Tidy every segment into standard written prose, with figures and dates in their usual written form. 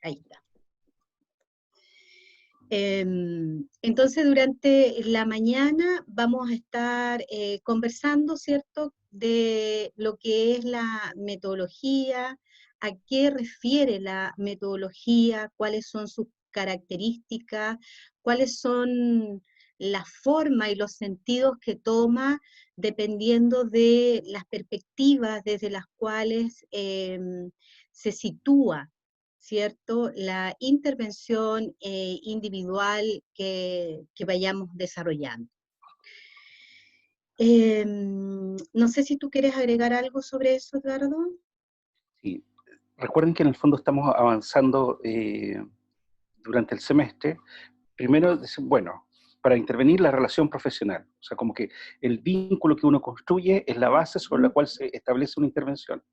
Ahí está. Entonces, durante la mañana vamos a estar conversando, ¿cierto?, de lo que es la metodología, a qué refiere la metodología, cuáles son sus características, cuáles son la forma y los sentidos que toma dependiendo de las perspectivas desde las cuales se sitúa, ¿cierto?, la intervención individual que vayamos desarrollando. No sé si tú quieres agregar algo sobre eso, Edgardo. Sí. Recuerden que en el fondo estamos avanzando durante el semestre. Primero, bueno, para intervenir la relación profesional, o sea, como que el vínculo que uno construye es la base sobre la cual se establece una intervención.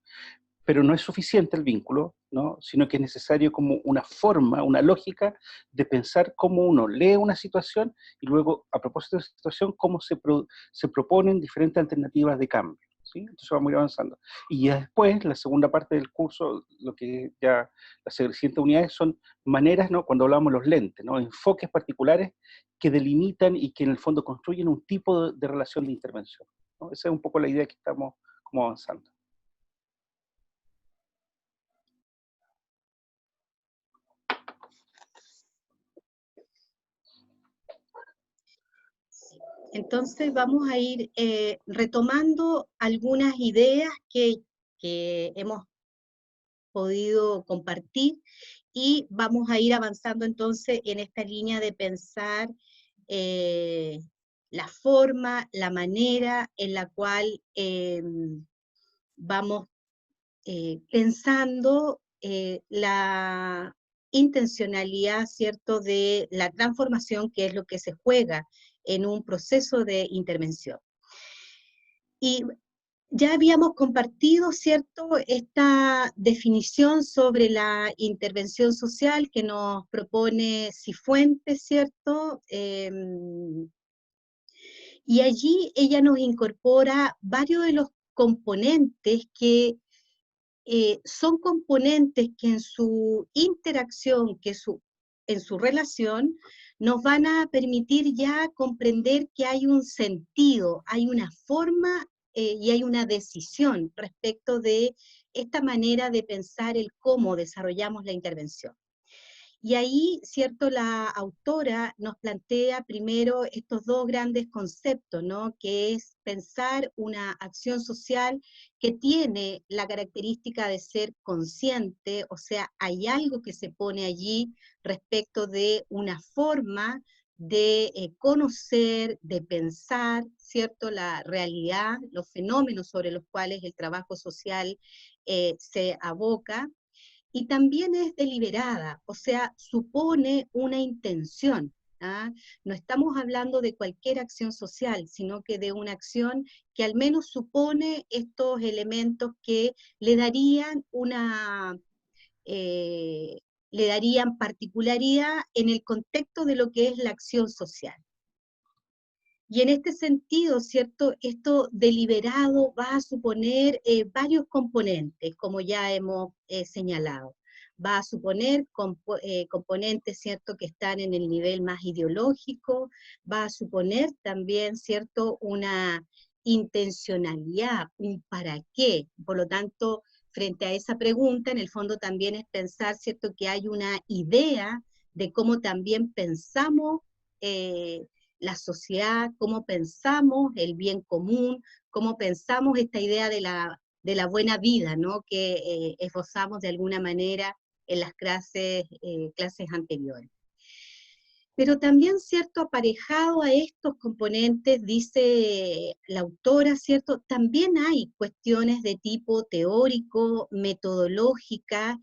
Pero no es suficiente el vínculo, ¿no?, sino que es necesario como una forma, una lógica de pensar cómo uno lee una situación y luego, a propósito de esa situación, cómo se proponen diferentes alternativas de cambio, ¿sí? Entonces vamos a ir avanzando. Y ya después, la segunda parte del curso, lo que ya las siguientes unidades son maneras, ¿no?, cuando hablamos de los lentes, ¿no?, enfoques particulares que delimitan y que en el fondo construyen un tipo de relación de intervención, ¿no? Esa es un poco la idea que estamos como avanzando. Entonces vamos a ir retomando algunas ideas que hemos podido compartir y vamos a ir avanzando entonces en esta línea de pensar la forma, la manera en la cual vamos pensando la intencionalidad, ¿cierto?, de la transformación, que es lo que se juega en un proceso de intervención. Y ya habíamos compartido, ¿cierto?, esta definición sobre la intervención social que nos propone Cifuentes, ¿cierto? Y allí ella nos incorpora varios de los componentes que son componentes que en su interacción, en su relación, nos van a permitir ya comprender que hay un sentido, hay una forma y hay una decisión respecto de esta manera de pensar el cómo desarrollamos la intervención. Y ahí, ¿cierto?, la autora nos plantea primero estos dos grandes conceptos, ¿no?, que es pensar una acción social que tiene la característica de ser consciente, o sea, hay algo que se pone allí respecto de una forma de conocer, de pensar, ¿cierto?, la realidad, los fenómenos sobre los cuales el trabajo social se aboca, y también es deliberada, o sea, supone una intención. ¿Ah? No estamos hablando de cualquier acción social, sino que de una acción que al menos supone estos elementos que le darían le darían particularidad en el contexto de lo que es la acción social. Y en este sentido, ¿cierto?, esto deliberado va a suponer varios componentes, como ya hemos señalado. Va a suponer componentes, ¿cierto?, que están en el nivel más ideológico, va a suponer también, ¿cierto?, una intencionalidad, un para qué. Por lo tanto, frente a esa pregunta, en el fondo también es pensar, ¿cierto?, que hay una idea de cómo también pensamos la sociedad, cómo pensamos el bien común, cómo pensamos esta idea de la buena vida, ¿no?, que esbozamos de alguna manera en las clases anteriores. Pero también, ¿cierto?, aparejado a estos componentes, dice la autora, ¿cierto?, también hay cuestiones de tipo teórico, metodológica,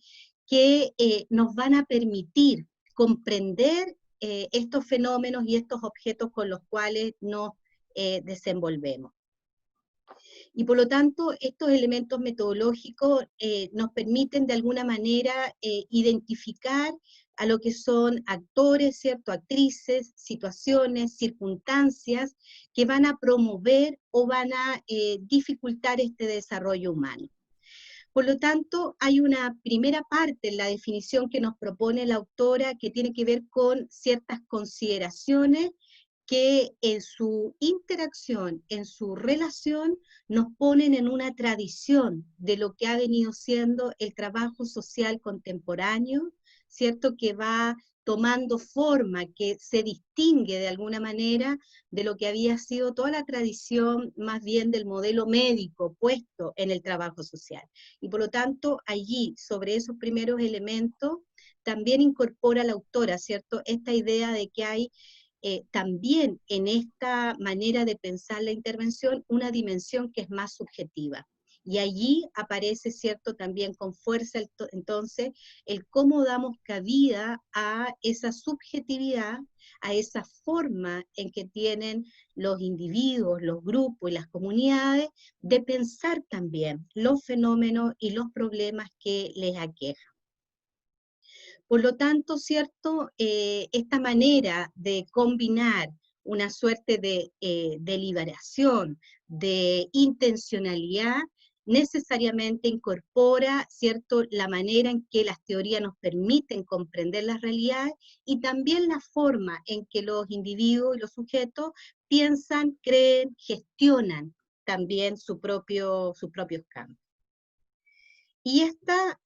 que nos van a permitir comprender estos fenómenos y estos objetos con los cuales nos desenvolvemos. Y por lo tanto, estos elementos metodológicos nos permiten de alguna manera identificar a lo que son actores, ¿cierto?, actrices, situaciones, circunstancias que van a promover o van a dificultar este desarrollo humano. Por lo tanto, hay una primera parte en la definición que nos propone la autora que tiene que ver con ciertas consideraciones que en su interacción, en su relación, nos ponen en una tradición de lo que ha venido siendo el trabajo social contemporáneo, ¿cierto? Que va tomando forma, que se distingue de alguna manera de lo que había sido toda la tradición más bien del modelo médico puesto en el trabajo social. Y por lo tanto, allí, sobre esos primeros elementos, también incorpora la autora, ¿cierto? Esta idea de que hay también en esta manera de pensar la intervención una dimensión que es más subjetiva. Y allí aparece, ¿cierto?, también con fuerza entonces el cómo damos cabida a esa subjetividad, a esa forma en que tienen los individuos, los grupos y las comunidades de pensar también los fenómenos y los problemas que les aquejan. Por lo tanto, ¿cierto? Esta manera de combinar una suerte de deliberación, de intencionalidad, necesariamente incorpora, ¿cierto?, la manera en que las teorías nos permiten comprender las realidades y también la forma en que los individuos y los sujetos piensan, creen, gestionan también sus propios campos. Y esta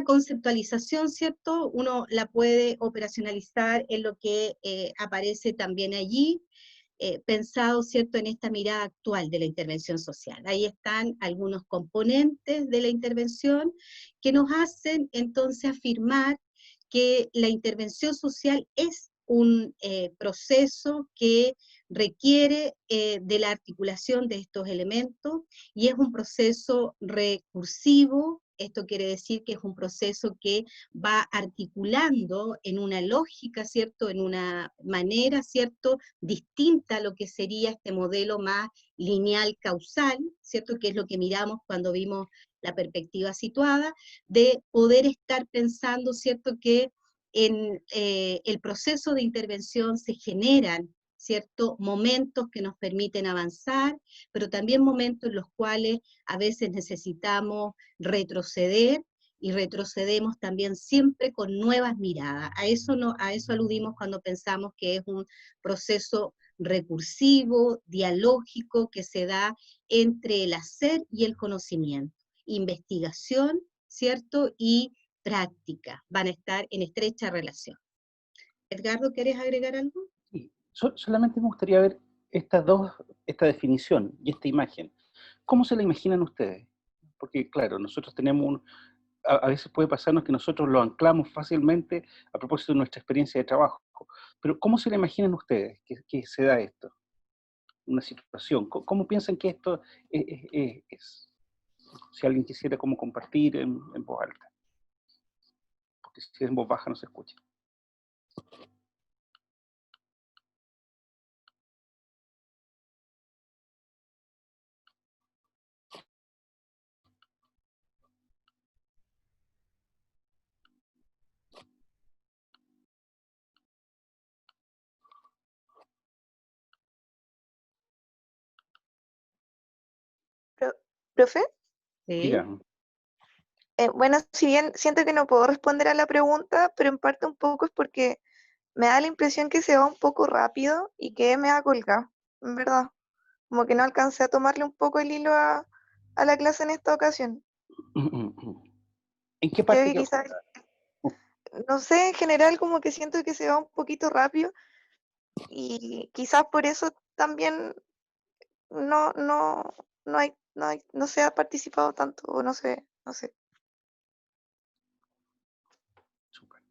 conceptualización, ¿cierto? Uno la puede operacionalizar en lo que aparece también allí, pensado, ¿cierto?, en esta mirada actual de la intervención social. Ahí están algunos componentes de la intervención que nos hacen entonces afirmar que la intervención social es un proceso que requiere de la articulación de estos elementos y es un proceso recursivo. Esto quiere decir que es un proceso que va articulando en una lógica, ¿cierto?, en una manera, ¿cierto?, distinta a lo que sería este modelo más lineal causal, ¿cierto?, que es lo que miramos cuando vimos la perspectiva situada, de poder estar pensando, ¿cierto?, que en el proceso de intervención se generan, ¿cierto?, momentos que nos permiten avanzar, pero también momentos en los cuales a veces necesitamos retroceder, y retrocedemos también siempre con nuevas miradas. A eso aludimos cuando pensamos que es un proceso recursivo, dialógico, que se da entre el hacer y el conocimiento. Investigación, ¿cierto? Y práctica van a estar en estrecha relación. Edgardo, ¿quieres agregar algo? Sí. Solamente me gustaría ver esta definición y esta imagen. ¿Cómo se la imaginan ustedes? Porque claro, nosotros tenemos a veces puede pasarnos que nosotros lo anclamos fácilmente a propósito de nuestra experiencia de trabajo. Pero ¿cómo se la imaginan ustedes que se da esto? Una situación. ¿Cómo piensan que esto es? Si alguien quisiera como compartir en voz alta. Porque si es en voz baja no se escucha. Pro- Profe, Sí. Digan. bueno, si bien siento que no puedo responder a la pregunta, pero en parte un poco es porque me da la impresión que se va un poco rápido y que me ha colgado, en verdad. Como que no alcancé a tomarle un poco el hilo a la clase en esta ocasión. ¿En qué Creo parte que quedó? quizás, no sé, en general como que siento que se va un poquito rápido y quizás por eso también no, no, no se ha participado tanto, o no sé, no sé. Súper.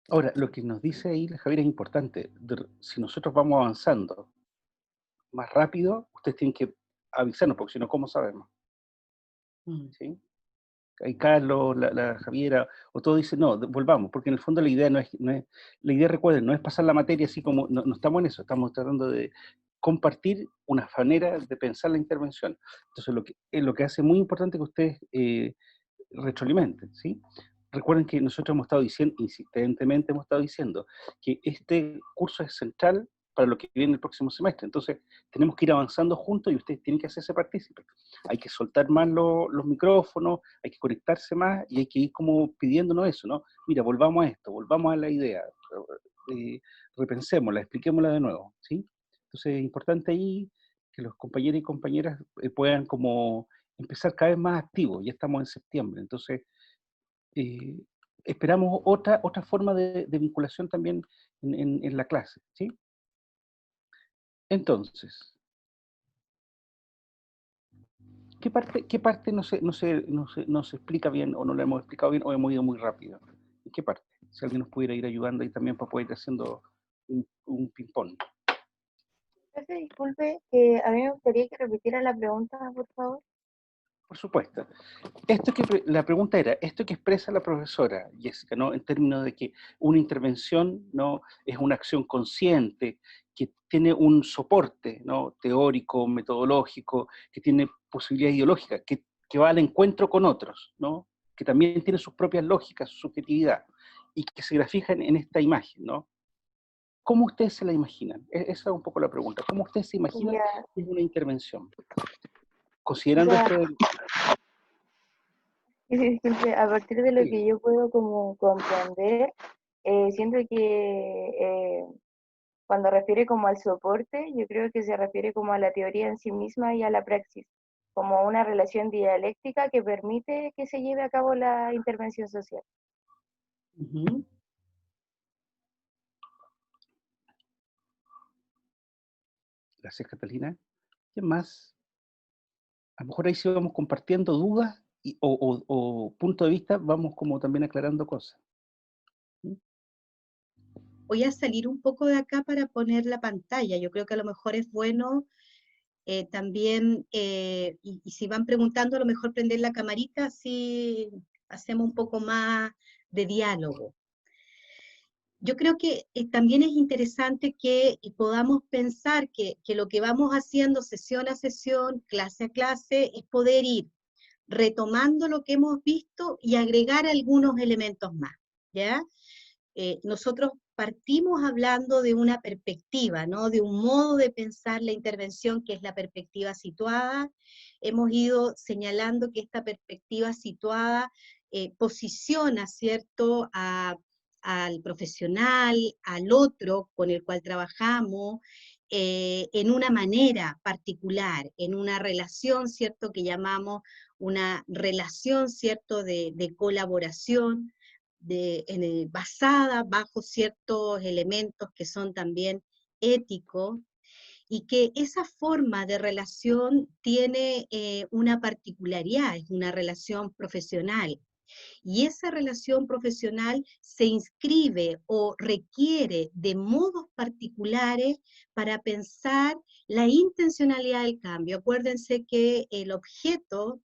Ahora, lo que nos dice ahí la Javiera es importante. Si nosotros vamos avanzando más rápido, ustedes tienen que avisarnos, porque si no, ¿cómo sabemos? Mm. ¿Sí? Ahí Carlos, la Javiera, o todos dicen, no, volvamos, porque en el fondo la idea la idea, recuerden, no es pasar la materia así como, no estamos en eso, estamos tratando de compartir una manera de pensar la intervención. Entonces, lo que hace muy importante que ustedes retroalimenten, ¿sí? Recuerden que nosotros hemos estado diciendo, insistentemente hemos estado diciendo, que este curso es central para lo que viene el próximo semestre. Entonces, tenemos que ir avanzando juntos y ustedes tienen que hacerse partícipes. Hay que soltar más los micrófonos, hay que conectarse más y hay que ir como pidiéndonos eso, ¿no? Mira, volvamos a esto, volvamos a la idea, repensémosla, expliquémosla de nuevo, ¿sí? Entonces, es importante ahí que los compañeros y compañeras puedan como empezar cada vez más activos. Ya estamos en septiembre, entonces eh, esperamos otra forma de vinculación también en la clase, ¿sí? Entonces, ¿qué parte no se explica bien o no la hemos explicado bien o hemos ido muy rápido? ¿En qué parte? Si alguien nos pudiera ir ayudando ahí también para poder ir haciendo un ping-pong. Profe, disculpe, que a mí me gustaría que repitiera la pregunta, por favor. Por supuesto. La pregunta era, esto que expresa la profesora Jessica, ¿no? En términos de que una intervención, ¿no?, es una acción consciente, que tiene un soporte, ¿no?, teórico, metodológico, que tiene posibilidad ideológica, que va al encuentro con otros, ¿no?, que también tiene sus propias lógicas, su subjetividad, y que se grafica en esta imagen, ¿no? ¿Cómo ustedes se la imaginan? Esa es un poco la pregunta. ¿Cómo ustedes se imaginan Ya, que es una intervención? o Considerando sea, esto del... disculpe, a partir de lo Sí. que yo puedo como comprender, siento que cuando refiere como al soporte, yo creo que se refiere como a la teoría en sí misma y a la praxis, como una relación dialéctica que permite que se lleve a cabo la intervención social. Ujú. Gracias, Catalina. ¿Qué más? A lo mejor ahí sí vamos compartiendo dudas o puntos de vista, vamos como también aclarando cosas. ¿Mm? Voy a salir un poco de acá para poner la pantalla. Yo creo que a lo mejor es bueno también, y si van preguntando, a lo mejor prender la camarita, así hacemos un poco más de diálogo. Yo creo que también es interesante que podamos pensar que lo que vamos haciendo sesión a sesión, clase a clase, es poder ir retomando lo que hemos visto y agregar algunos elementos más, ¿ya? Nosotros partimos hablando de una perspectiva, ¿no?, de un modo de pensar la intervención que es la perspectiva situada. Hemos ido señalando que esta perspectiva situada posiciona, ¿cierto?, al profesional, al otro con el cual trabajamos, en una manera particular, en una relación, ¿cierto?, que llamamos una relación, ¿cierto?, de colaboración, basada bajo ciertos elementos que son también éticos, y que esa forma de relación tiene una particularidad, es una relación profesional. Y esa relación profesional se inscribe o requiere de modos particulares para pensar la intencionalidad del cambio. Acuérdense que el objeto,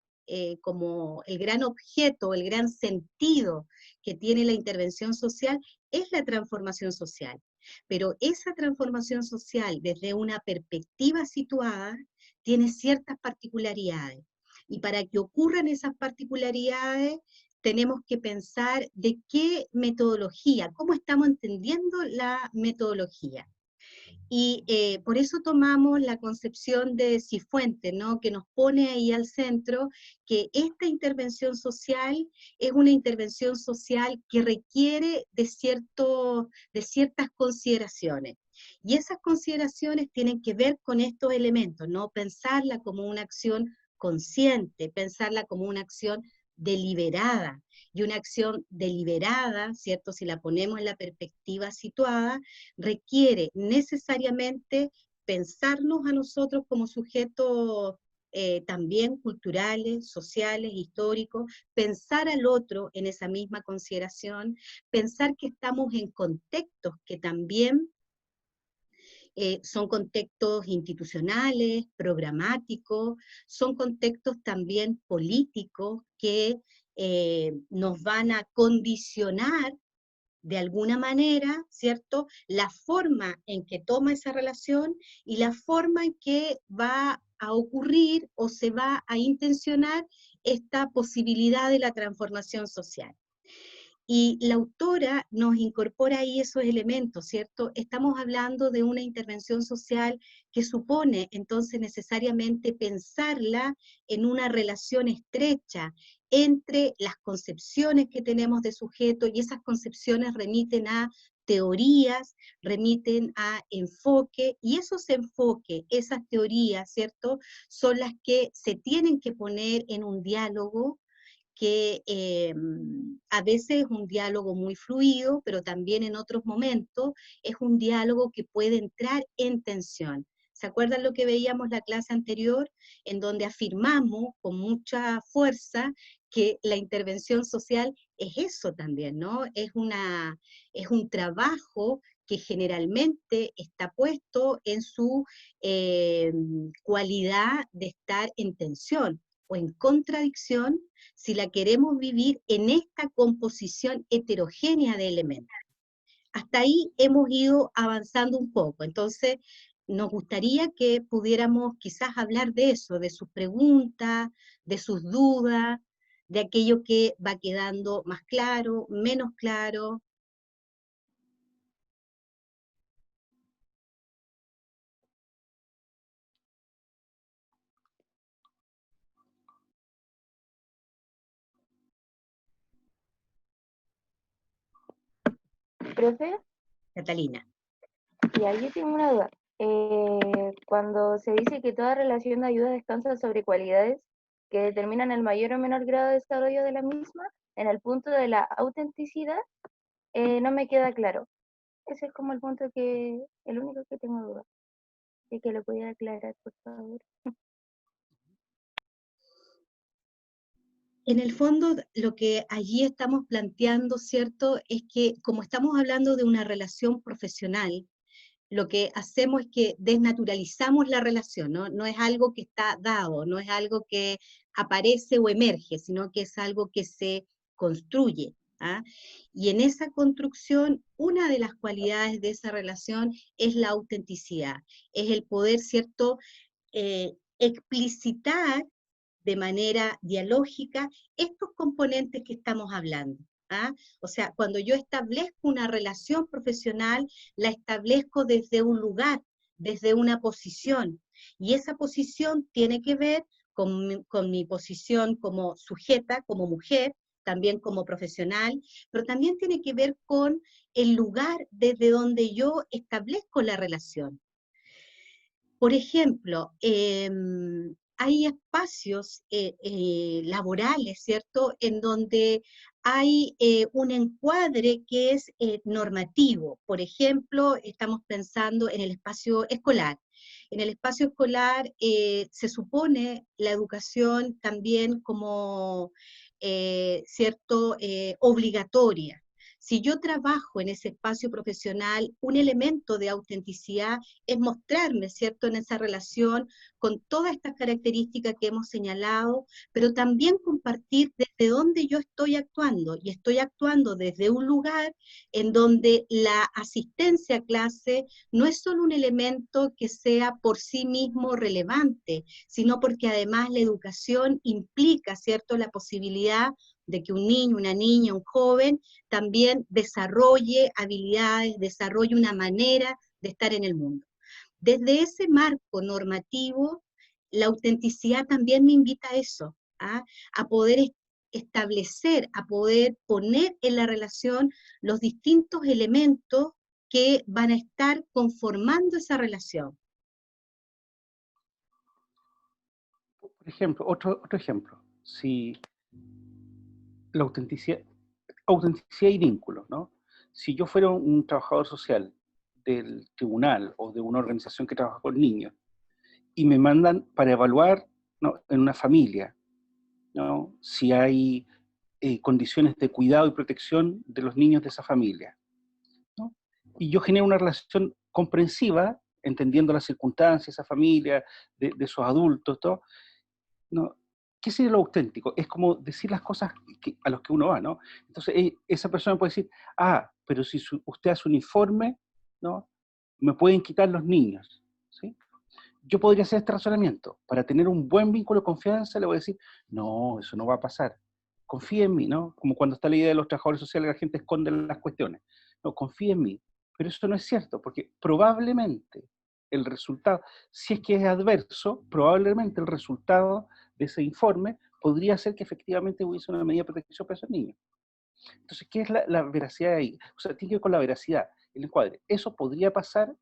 como el gran objeto, el gran sentido que tiene la intervención social, es la transformación social. Pero esa transformación social, desde una perspectiva situada, tiene ciertas particularidades. Y para que ocurran esas particularidades, tenemos que pensar de qué metodología, cómo estamos entendiendo la metodología. Y por eso tomamos la concepción de Cifuentes, ¿no?, que nos pone ahí al centro que esta intervención social es una intervención social que requiere de ciertas consideraciones. Y esas consideraciones tienen que ver con estos elementos, ¿no? Pensarla como una acción consciente, pensarla como una acción deliberada, y una acción deliberada, ¿cierto?, si la ponemos en la perspectiva situada, requiere necesariamente pensarnos a nosotros como sujetos también culturales, sociales, históricos, pensar al otro en esa misma consideración, pensar que estamos en contextos que también son contextos institucionales, programáticos, son contextos también políticos que nos van a condicionar de alguna manera, ¿cierto?, la forma en que toma esa relación y la forma en que va a ocurrir o se va a intencionar esta posibilidad de la transformación social. Y la autora nos incorpora ahí esos elementos, ¿cierto? Estamos hablando de una intervención social que supone entonces necesariamente pensarla en una relación estrecha entre las concepciones que tenemos de sujeto, y esas concepciones remiten a teorías, remiten a enfoque, y esos enfoques, esas teorías, ¿cierto?, son las que se tienen que poner en un diálogo que a veces es un diálogo muy fluido, pero también en otros momentos es un diálogo que puede entrar en tensión. ¿Se acuerdan lo que veíamos la clase anterior? En donde afirmamos con mucha fuerza que la intervención social es eso también, ¿no? Es un trabajo que generalmente está puesto en su cualidad de estar en tensión o en contradicción si la queremos vivir en esta composición heterogénea de elementos. Hasta ahí hemos ido avanzando un poco, entonces nos gustaría que pudiéramos quizás hablar de eso, de sus preguntas, de sus dudas, de aquello que va quedando más claro, menos claro. Profe, Catalina. y ahí tengo una duda. Cuando se dice que toda relación de ayuda descansa sobre cualidades que determinan el mayor o menor grado de desarrollo de la misma, en el punto de la autenticidad, no me queda claro. Ese es como el único que tengo duda. Y que lo pudiera aclarar, por favor. En el fondo, lo que allí estamos planteando, ¿cierto?, es que como estamos hablando de una relación profesional, lo que hacemos es que desnaturalizamos la relación, ¿no? No es algo que está dado, no es algo que aparece o emerge, sino que es algo que se construye. ¿Ah? Y en esa construcción, una de las cualidades de esa relación es la autenticidad, es el poder, ¿cierto?, explicitar de manera dialógica estos componentes que estamos hablando. ¿Ah? O sea, cuando yo establezco una relación profesional, la establezco desde un lugar, desde una posición, y esa posición tiene que ver con mi posición como sujeta, como mujer, también como profesional, pero también tiene que ver con el lugar desde donde yo establezco la relación. Por ejemplo, hay espacios laborales, ¿cierto?, en donde hay un encuadre que es normativo. Por ejemplo, estamos pensando en el espacio escolar. En el espacio escolar se supone la educación también como, ¿cierto?, obligatoria. Si yo trabajo en ese espacio profesional, un elemento de autenticidad es mostrarme, ¿cierto?, en esa relación con todas estas características que hemos señalado, pero también compartir desde dónde yo estoy actuando, y estoy actuando desde un lugar en donde la asistencia a clase no es solo un elemento que sea por sí mismo relevante, sino porque además la educación implica, ¿cierto?, la posibilidad de que un niño, una niña, un joven también desarrolle habilidades, desarrolle una manera de estar en el mundo. Desde ese marco normativo, la autenticidad también me invita a eso, ¿ah? A poder establecer, a poder poner en la relación los distintos elementos que van a estar conformando esa relación. Por ejemplo, otro ejemplo, si la autenticidad y vínculos, ¿no? Si yo fuera un trabajador social del tribunal o de una organización que trabaja con niños y me mandan para evaluar, ¿no?, en una familia, ¿no?, si hay condiciones de cuidado y protección de los niños de esa familia, ¿no? Y yo genero una relación comprensiva, entendiendo las circunstancias de esa familia, de esos adultos, todo, ¿no? ¿Qué sería lo auténtico? Es como decir las cosas a los que uno va, ¿no? Entonces, esa persona puede decir, pero si usted hace un informe, ¿no?, me pueden quitar los niños, ¿sí? Yo podría hacer este razonamiento. Para tener un buen vínculo de confianza, le voy a decir, no, eso no va a pasar. confía en mí, ¿no? Como cuando está la idea de los trabajadores sociales, la gente esconde las cuestiones. No, confía en mí. Pero eso no es cierto, porque probablemente el resultado, si es que es adverso, probablemente el resultado de ese informe podría ser que efectivamente hubiese una medida de protección para esos niños. Entonces, ¿qué es la veracidad ahí? O sea, tiene que ver con la veracidad, el encuadre. ¿Eso podría pasar?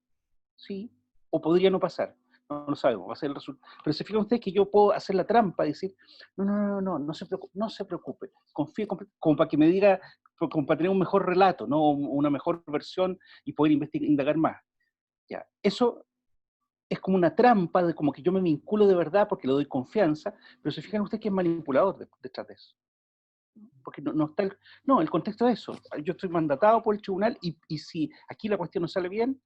Sí, o podría no pasar. No lo sabemos, va a ser el resultado. Pero se fijan ustedes que yo puedo hacer la trampa y decir, no se preocupe, confíe, como para que me diga, como para tener un mejor relato, ¿no? Una mejor versión y poder indagar más. Ya, eso es como una trampa, de como que yo me vinculo de verdad porque le doy confianza, pero se fijan ustedes que es manipulador detrás de eso. Porque no está el contexto es eso. Yo estoy mandatado por el tribunal y si aquí la cuestión no sale bien,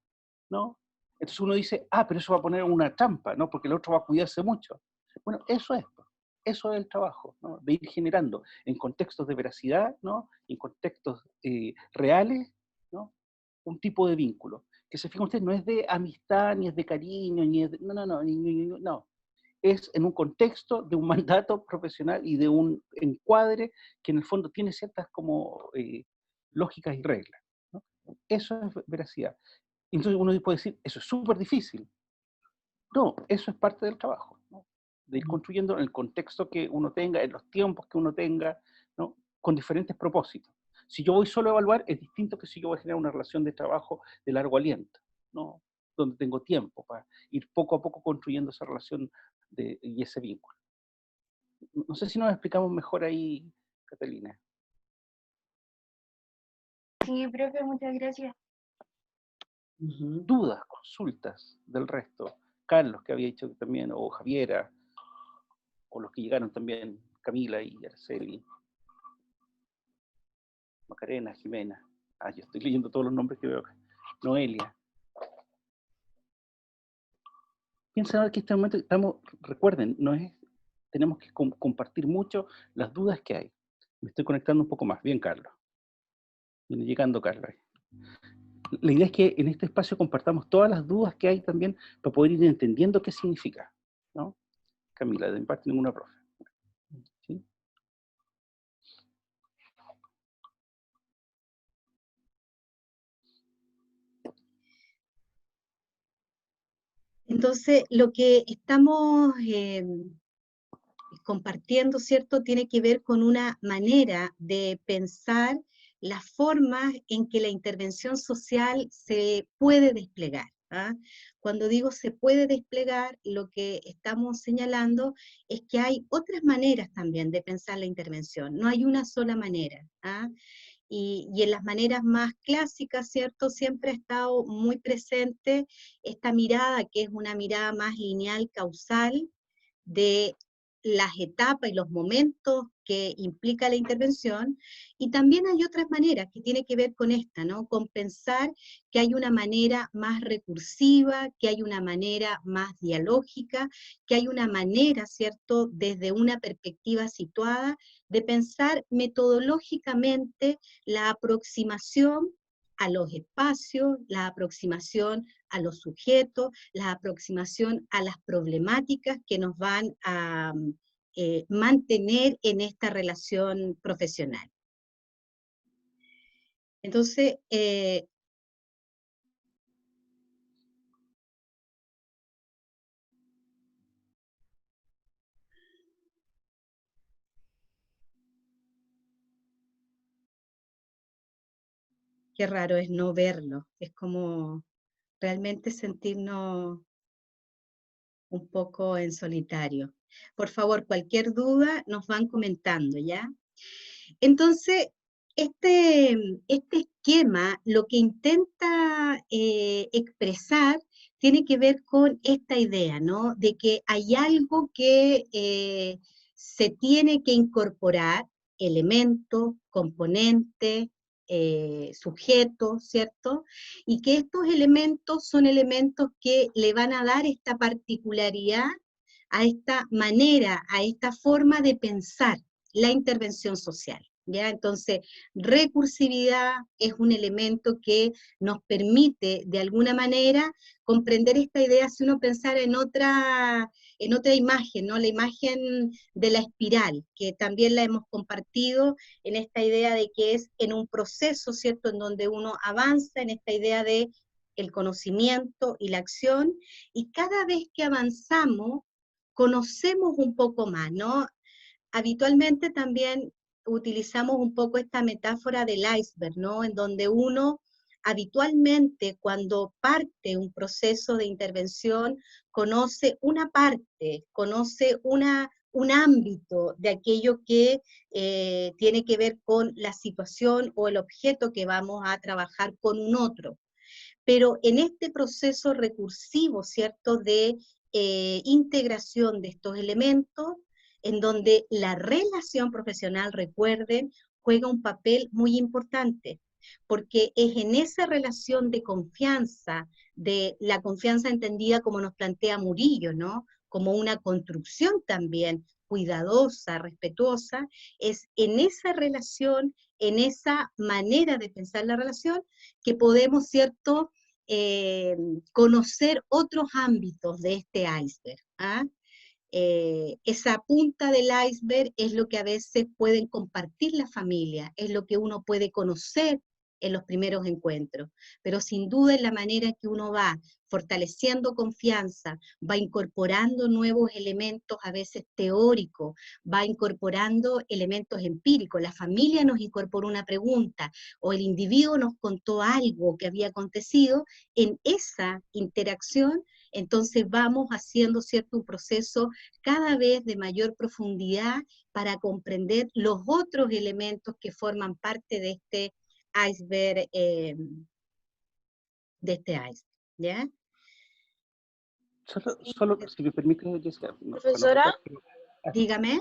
¿no? Entonces uno dice, pero eso va a poner una trampa, ¿no? Porque el otro va a cuidarse mucho. Bueno, eso es el trabajo, ¿no? De ir generando en contextos de veracidad, ¿no? En contextos reales, ¿no? Un tipo de vínculo. Que se fijan ustedes, no es de amistad, ni es de cariño, ni es de, no. Es en un contexto de un mandato profesional y de un encuadre que en el fondo tiene ciertas como lógicas y reglas, ¿no? Eso es veracidad. Entonces uno puede decir, eso es súper difícil. No, eso es parte del trabajo, ¿no? De ir construyendo en el contexto que uno tenga, en los tiempos que uno tenga, ¿no? Con diferentes propósitos. Si yo voy solo a evaluar, es distinto que si yo voy a generar una relación de trabajo de largo aliento, ¿no? Donde tengo tiempo para ir poco a poco construyendo esa relación y ese vínculo. No sé si nos explicamos mejor ahí, Catalina. Sí, profe, muchas gracias. Dudas, consultas del resto. Carlos, que había dicho también, o Javiera, o los que llegaron también, Camila y Araceli, Macarena, Jimena. Yo estoy leyendo todos los nombres que veo acá. Noelia. Piensen que en este momento recuerden, tenemos que compartir mucho las dudas que hay. Me estoy conectando un poco más. Bien, Carlos. Viene llegando Carlos. La idea es que en este espacio compartamos todas las dudas que hay también para poder ir entendiendo qué significa, ¿no? Camila, de mi parte ninguna profe. ¿Sí? Entonces, lo que estamos compartiendo, ¿cierto?, tiene que ver con una manera de pensar las formas en que la intervención social se puede desplegar. Cuando digo se puede desplegar, lo que estamos señalando es que hay otras maneras también de pensar la intervención, no hay una sola manera. Y en las maneras más clásicas, ¿cierto?, siempre ha estado muy presente esta mirada, que es una mirada más lineal, causal, de las etapas y los momentos que implica la intervención, y también hay otras maneras que tiene que ver con esta, ¿no? Con pensar que hay una manera más recursiva, que hay una manera más dialógica, que hay una manera, ¿cierto?, desde una perspectiva situada, de pensar metodológicamente la aproximación a los espacios, la aproximación a los sujetos, la aproximación a las problemáticas que nos van a mantener en esta relación profesional. Entonces, qué raro es no verlo, es como realmente sentirnos un poco en solitario. Por favor, cualquier duda nos van comentando, ¿ya? Entonces, este esquema lo que intenta expresar tiene que ver con esta idea, ¿no? De que hay algo que se tiene que incorporar, elementos, componentes, sujetos, ¿cierto? Y que estos elementos son elementos que le van a dar esta particularidad a esta manera, a esta forma de pensar la intervención social. ¿ya? Entonces, recursividad es un elemento que nos permite, de alguna manera, comprender esta idea si uno pensara en otra imagen, ¿no? La imagen de la espiral, que también la hemos compartido en esta idea de que es en un proceso, ¿cierto?, en donde uno avanza en esta idea de el conocimiento y la acción, y cada vez que avanzamos, conocemos un poco más, ¿no? Habitualmente también utilizamos un poco esta metáfora del iceberg, ¿no? En donde uno habitualmente cuando parte un proceso de intervención conoce una parte, conoce un ámbito de aquello que tiene que ver con la situación o el objeto que vamos a trabajar con un otro. Pero en este proceso recursivo, ¿cierto?, de integración de estos elementos, en donde la relación profesional, recuerden, juega un papel muy importante, porque es en esa relación de la confianza entendida como nos plantea Murillo, ¿no?, como una construcción también cuidadosa, respetuosa, es en esa relación, en esa manera de pensar la relación, que podemos, ¿cierto?, conocer otros ámbitos de este iceberg. ¿Ah? Esa punta del iceberg es lo que a veces pueden compartir la familia, es lo que uno puede conocer en los primeros encuentros, pero sin duda en la manera que uno va fortaleciendo confianza, va incorporando nuevos elementos a veces teóricos, va incorporando elementos empíricos. La familia nos incorporó una pregunta o el individuo nos contó algo que había acontecido. En esa interacción entonces vamos haciendo, ¿cierto?, un proceso cada vez de mayor profundidad para comprender los otros elementos que forman parte de este iceberg, ¿ya? Solo si me permite, Jessica, no, para no Profesora, cortar, pero- Dígame,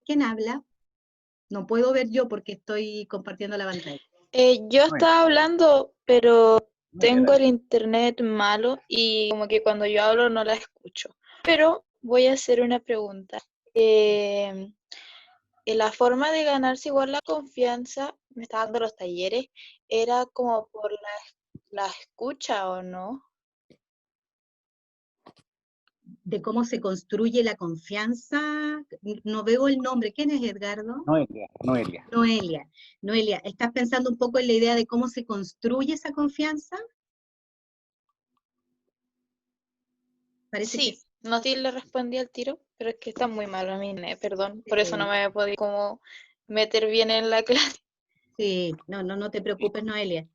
¿quién habla? No puedo ver yo porque estoy compartiendo la pantalla. yo Noelia, estaba hablando, pero tengo el dale. internet malo y como que cuando yo hablo no la escucho. Pero voy a hacer una pregunta. La forma de ganarse igual la confianza, me estaba dando los talleres, era como por la escucha, ¿o no? De cómo se construye la confianza, no veo el nombre. ¿Quién es Edgardo? Noelia. Noelia, ¿estás pensando un poco en la idea de cómo se construye esa confianza? Parece que Sí, no sé si le respondí al tiro, pero es que está muy malo a mí, perdón, por eso no sí. me he podido como meter bien en la clase. Sí, no te preocupes, Noelia.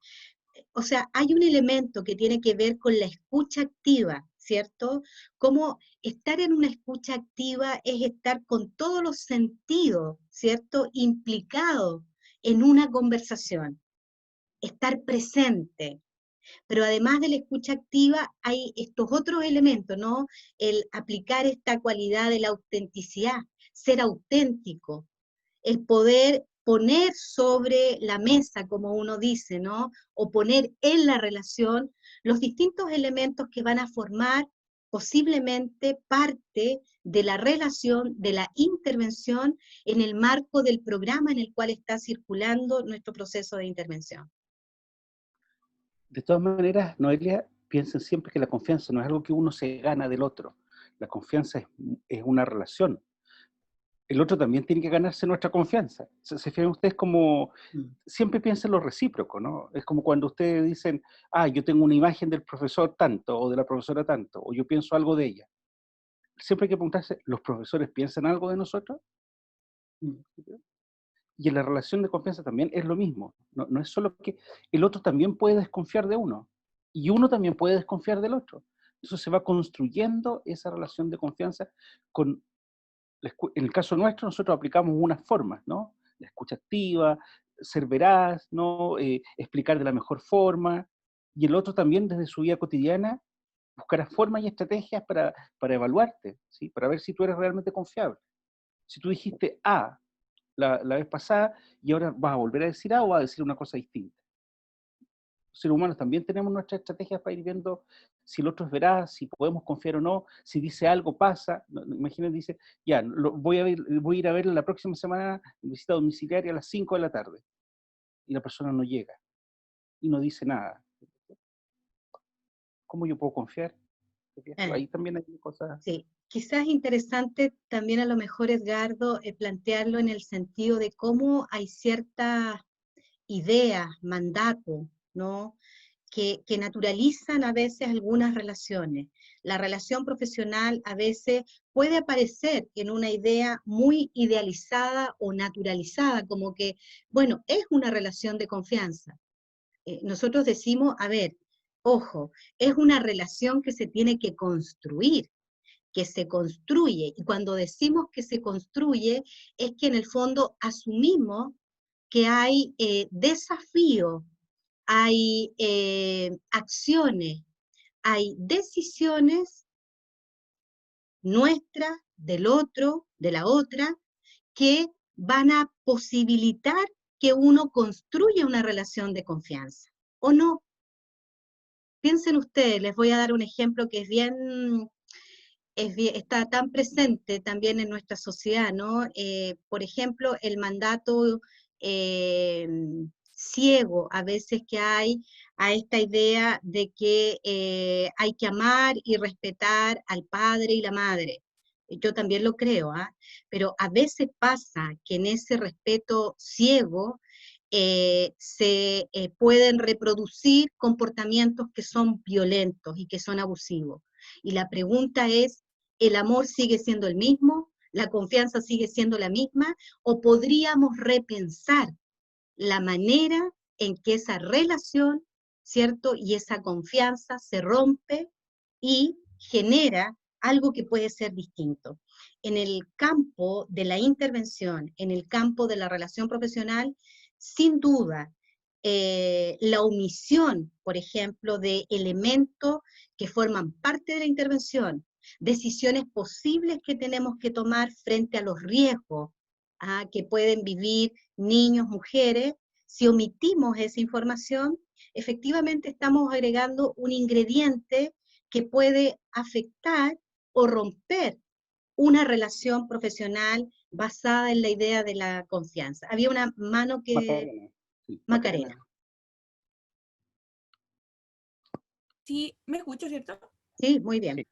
O sea, hay un elemento que tiene que ver con la escucha activa, ¿cierto? Como estar en una escucha activa es estar con todos los sentidos, ¿cierto?, implicados en una conversación, estar presente. Pero además de la escucha activa, hay estos otros elementos, ¿no? El aplicar esta cualidad de la autenticidad, ser auténtico, el poder poner sobre la mesa, como uno dice, ¿no?, o poner en la relación los distintos elementos que van a formar posiblemente parte de la relación, de la intervención en el marco del programa en el cual está circulando nuestro proceso de intervención. De todas maneras, Noelia, piensen siempre que la confianza no es algo que uno se gana del otro. La confianza es una relación. El otro también tiene que ganarse nuestra confianza. Se fijan ustedes como, siempre piensen lo recíproco, ¿no? Es como cuando ustedes dicen, yo tengo una imagen del profesor tanto, o de la profesora tanto, o yo pienso algo de ella. Siempre hay que preguntarse, ¿los profesores piensan algo de nosotros? Y en la relación de confianza también es lo mismo. No es solo que el otro también puede desconfiar de uno, y uno también puede desconfiar del otro. Entonces se va construyendo esa relación de confianza con, en el caso nuestro, nosotros aplicamos unas formas, ¿no? La escucha activa, ser veraz, ¿no? Explicar de la mejor forma, y el otro también desde su vida cotidiana buscará formas y estrategias para evaluarte, ¿sí? Para ver si tú eres realmente confiable. Si tú dijiste A la vez pasada y ahora vas a volver a decir A o vas a decir una cosa distinta. Los seres humanos también tenemos nuestras estrategias para ir viendo si el otro es veraz, si podemos confiar o no, si dice algo pasa. Imagínate, dice, ya, voy a ir a ver la próxima semana en visita domiciliaria a las 5 de la tarde, y la persona no llega, y no dice nada. ¿Cómo yo puedo confiar? Ahí también hay cosas... Sí, quizás interesante también a lo mejor, Edgardo, plantearlo en el sentido de cómo hay ciertas ideas, mandatos, ¿no? Que naturalizan a veces algunas relaciones. La relación profesional a veces puede aparecer en una idea muy idealizada o naturalizada, como que, bueno, es una relación de confianza. Nosotros decimos, a ver, ojo, es una relación que se tiene que construir, que se construye, y cuando decimos que se construye, es que en el fondo asumimos que hay desafíos, hay acciones, hay decisiones nuestras, del otro, de la otra, que van a posibilitar que uno construya una relación de confianza, ¿o no? Piensen ustedes, les voy a dar un ejemplo que está tan presente también en nuestra sociedad, ¿no? Por ejemplo, el mandato eh, ciego a veces que hay a esta idea de que hay que amar y respetar al padre y la madre. Yo también lo creo, ¿ah? Pero a veces pasa que en ese respeto ciego se pueden reproducir comportamientos que son violentos y que son abusivos. Y la pregunta es, ¿el amor sigue siendo el mismo? ¿La confianza sigue siendo la misma? ¿O podríamos repensar la manera en que esa relación, ¿cierto? Y esa confianza se rompe y genera algo que puede ser distinto. En el campo de la intervención, en el campo de la relación profesional, sin duda, la omisión, por ejemplo, de elementos que forman parte de la intervención, decisiones posibles que tenemos que tomar frente a los riesgos que pueden vivir niños, mujeres. Si omitimos esa información, efectivamente estamos agregando un ingrediente que puede afectar o romper una relación profesional basada en la idea de la confianza. Había una mano que... Macarena. Sí, Macarena. Sí, me escucho, ¿cierto? Sí, muy bien. Sí.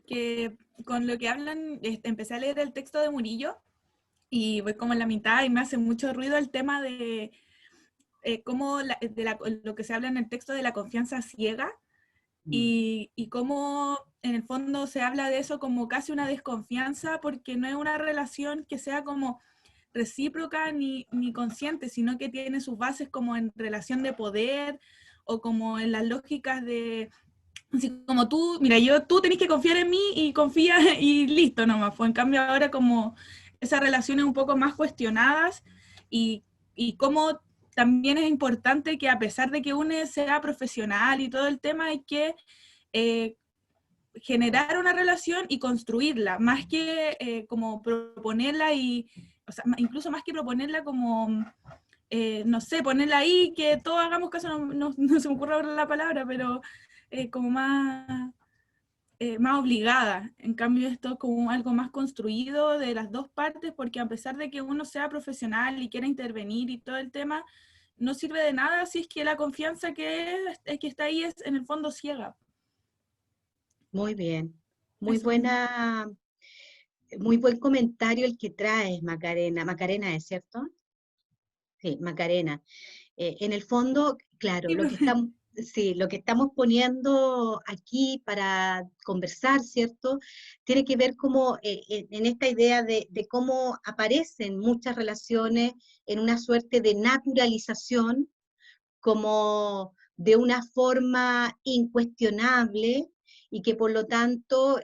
Que con lo que hablan, empecé a leer el texto de Murillo y voy como en la mitad y me hace mucho ruido el tema de cómo lo que se habla en el texto de la confianza ciega y cómo en el fondo se habla de eso como casi una desconfianza porque no es una relación que sea como recíproca ni consciente, sino que tiene sus bases como en relación de poder o como en las lógicas de, así como tú, mira, tú tenés que confiar en mí y confía y listo nomás. Fue en cambio ahora como esas relaciones un poco más cuestionadas y cómo también es importante que a pesar de que uno sea profesional y todo el tema, hay que generar una relación y construirla, más que como proponerla y, o sea, incluso más que proponerla como, no sé, ponerla ahí, que todos hagamos caso, no se me ocurre ahora la palabra, pero como más obligada. En cambio, esto es como algo más construido de las dos partes, porque a pesar de que uno sea profesional y quiera intervenir y todo el tema, no sirve de nada si es que la confianza que está ahí es en el fondo ciega. Muy bien. Muy Eso. muy buen comentario el que traes, Macarena. Macarena, ¿es cierto? Sí, Macarena. En el fondo, claro, Sí, lo que estamos poniendo aquí para conversar, ¿cierto? Tiene que ver como en esta idea de cómo aparecen muchas relaciones en una suerte de naturalización, como de una forma incuestionable, y que por lo tanto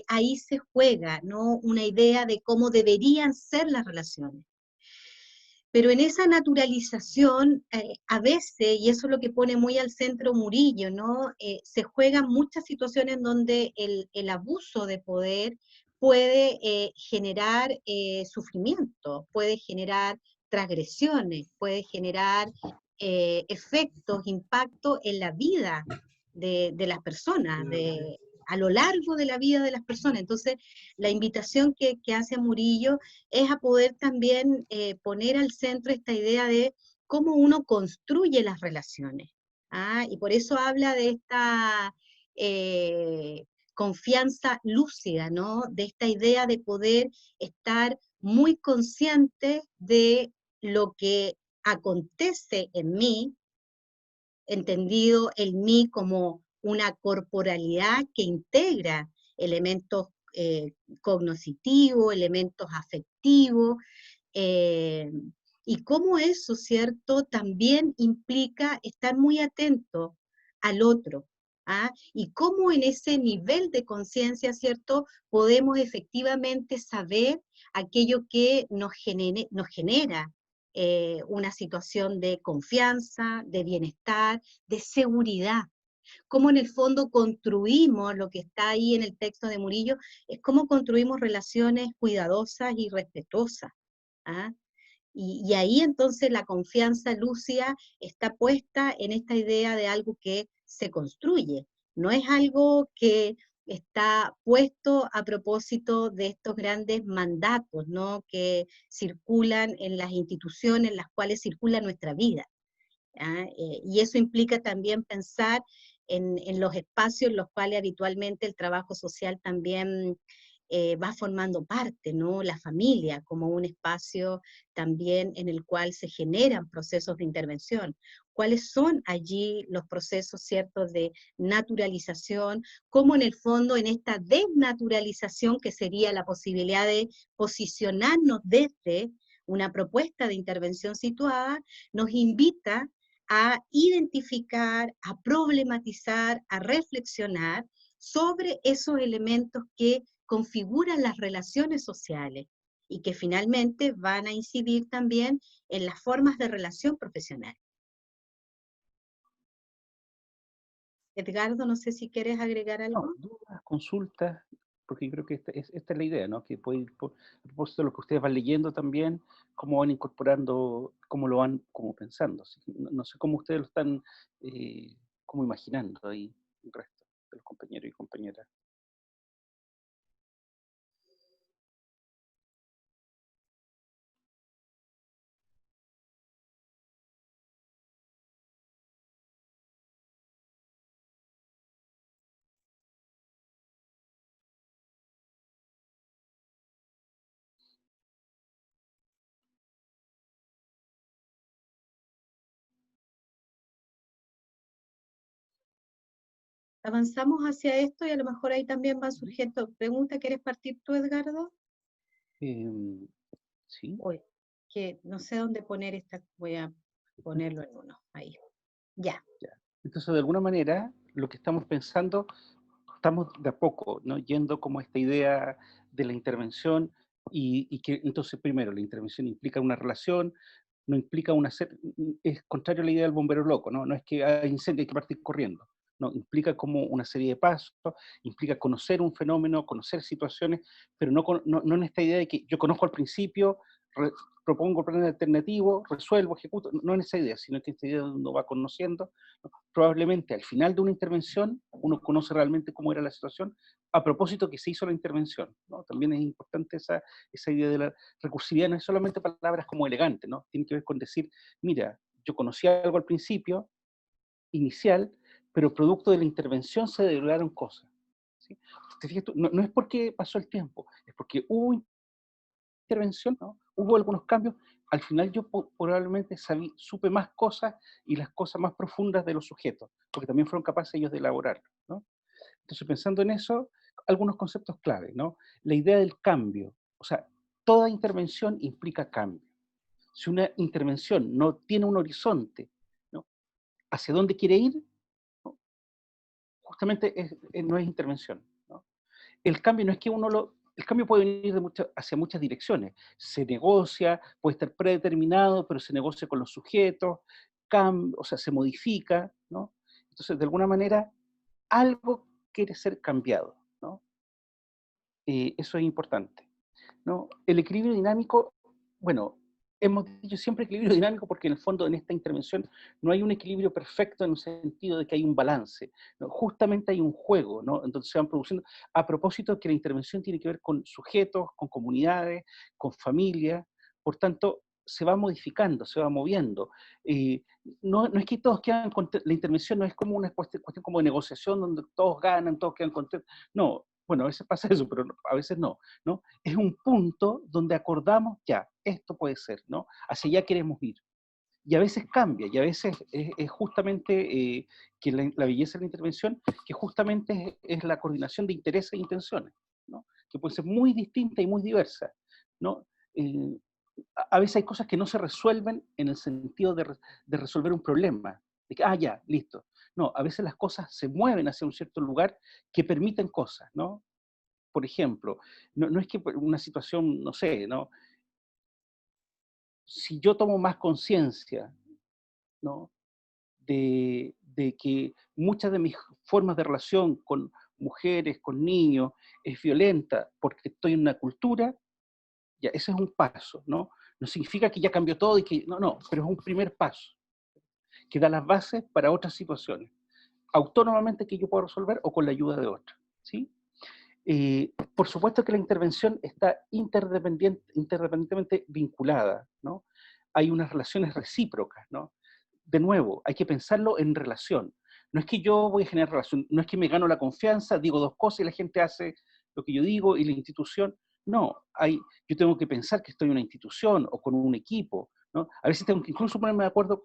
ahí se juega, ¿no? Una idea de cómo deberían ser las relaciones. Pero en esa naturalización, a veces, y eso es lo que pone muy al centro Murillo, ¿no? Se juegan muchas situaciones donde el abuso de poder puede generar sufrimiento, puede generar transgresiones, puede generar efectos, impactos en la vida de las personas, a lo largo de la vida de las personas. Entonces, la invitación que hace Murillo es a poder también poner al centro esta idea de cómo uno construye las relaciones. ¿Ah? Y por eso habla de esta confianza lúcida, ¿no? De esta idea de poder estar muy consciente de lo que acontece en mí, entendido el mí como una corporalidad que integra elementos cognitivos, elementos afectivos, eh, y cómo eso, ¿cierto?, también implica estar muy atento al otro, ¿ah? Y cómo en ese nivel de conciencia, ¿cierto?, podemos efectivamente saber aquello que nos genera una situación de confianza, de bienestar, de seguridad. Cómo en el fondo construimos lo que está ahí en el texto de Murillo, es cómo construimos relaciones cuidadosas y respetuosas. ¿Ah? Y ahí entonces la confianza lúcida está puesta en esta idea de algo que se construye, no es algo que está puesto a propósito de estos grandes mandatos, ¿no?, que circulan en las instituciones en las cuales circula nuestra vida. ¿Ah? Y eso implica también pensar en los espacios en los cuales habitualmente el trabajo social también va formando parte, ¿no? La familia como un espacio también en el cual se generan procesos de intervención. ¿Cuáles son allí los procesos, ciertos, de naturalización? ¿Cómo en el fondo en esta desnaturalización, que sería la posibilidad de posicionarnos desde una propuesta de intervención situada, nos invita a identificar, a problematizar, a reflexionar sobre esos elementos que configuran las relaciones sociales y que finalmente van a incidir también en las formas de relación profesional. Edgardo, no sé si quieres agregar algo. No, dudas, consultas, porque yo creo que esta es la idea, ¿no? Que puede ir a propósito de lo que ustedes van leyendo también, cómo van incorporando, cómo lo van como pensando. Así que no sé cómo ustedes lo están como imaginando ahí el resto de los compañeros y compañeras. Avanzamos hacia esto y a lo mejor ahí también van surgiendo preguntas. ¿Quieres partir tú, Edgardo? Sí. Uy, que no sé dónde poner esta, voy a ponerlo en uno, ahí. Ya. Entonces, de alguna manera, lo que estamos pensando, estamos de a poco, ¿no?, yendo como esta idea de la intervención y que entonces, primero, la intervención implica una relación, no implica es contrario a la idea del bombero loco, ¿no? No es que hay incendio, hay que partir corriendo. No, implica como una serie de pasos, implica conocer un fenómeno, conocer situaciones, pero no en esta idea de que yo conozco al principio, propongo plan alternativo, resuelvo, ejecuto, no en esa idea, sino que esta idea donde uno va conociendo, ¿no? Probablemente al final de una intervención uno conoce realmente cómo era la situación, a propósito que se hizo la intervención, ¿no? También es importante esa idea de la recursividad, no es solamente palabras como elegantes, ¿no? Tiene que ver con decir, mira, yo conocí algo al principio, inicial, pero producto de la intervención se derivaron cosas, ¿sí? ¿Te fijas tú? No es porque pasó el tiempo, es porque hubo intervención, ¿no? Hubo algunos cambios, al final yo probablemente supe más cosas y las cosas más profundas de los sujetos, porque también fueron capaces ellos de elaborarlo, ¿no? Entonces, pensando en eso, algunos conceptos clave, ¿no? La idea del cambio, o sea, toda intervención implica cambio. Si una intervención no tiene un horizonte, ¿no?, hacia dónde quiere ir, ¿no?, justamente no es intervención, ¿no? El cambio no es que el cambio puede venir hacia muchas direcciones. Se negocia, puede estar predeterminado, pero se negocia con los sujetos, o sea, se modifica, ¿no? Entonces, de alguna manera, algo quiere ser cambiado, ¿no? Eso es importante, ¿no? El equilibrio dinámico, bueno, hemos dicho siempre equilibrio dinámico porque en el fondo en esta intervención no hay un equilibrio perfecto en el sentido de que hay un balance, ¿no? Justamente hay un juego, ¿no? Entonces se van produciendo, a propósito de que la intervención tiene que ver con sujetos, con comunidades, con familias, por tanto se va modificando, se va moviendo. No es que todos quedan contentos, la intervención no es como una cuestión como de negociación donde todos ganan, todos quedan contentos, no. Bueno, a veces pasa eso, pero a veces no, ¿no? Es un punto donde acordamos, ya, esto puede ser, ¿no? Hacia allá queremos ir. Y a veces cambia, y a veces es justamente que la belleza de la intervención, que justamente es la coordinación de intereses e intenciones, ¿no? Que puede ser muy distinta y muy diversa, ¿no? A veces hay cosas que no se resuelven en el sentido de resolver un problema, de que, ya, listo. No, a veces las cosas se mueven hacia un cierto lugar que permiten cosas, ¿no? Por ejemplo, no es que una situación, no sé, ¿no? Si yo tomo más conciencia, ¿no? de que muchas de mis formas de relación con mujeres, con niños, es violenta porque estoy en una cultura, ya, ese es un paso, ¿no? No significa que ya cambió todo y que, no, pero es un primer paso, que da las bases para otras situaciones, autónomamente que yo puedo resolver o con la ayuda de otros, ¿sí? Por supuesto que la intervención está interdependientemente vinculada, ¿no? Hay unas relaciones recíprocas, ¿no? De nuevo, hay que pensarlo en relación. No es que yo voy a generar relación, no es que me gano la confianza, digo dos cosas y la gente hace lo que yo digo y la institución, no, yo tengo que pensar que estoy en una institución o con un equipo, ¿no? A veces tengo que incluso ponerme de acuerdo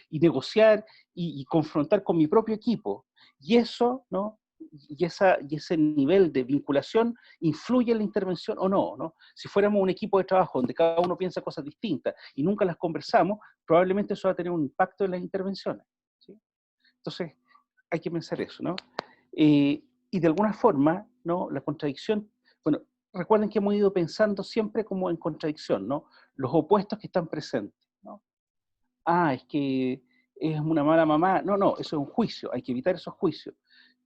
y negociar y confrontar con mi propio equipo. Y eso, ¿no? Y ese nivel de vinculación influye en la intervención o no, ¿no? Si fuéramos un equipo de trabajo donde cada uno piensa cosas distintas y nunca las conversamos, probablemente eso va a tener un impacto en las intervenciones, ¿sí? Entonces, hay que pensar eso, ¿no? Y de alguna forma, ¿no? La contradicción, bueno, recuerden que hemos ido pensando siempre como en contradicción, ¿no? Los opuestos que están presentes, ¿no? Es que es una mala mamá. No, eso es un juicio, hay que evitar esos juicios,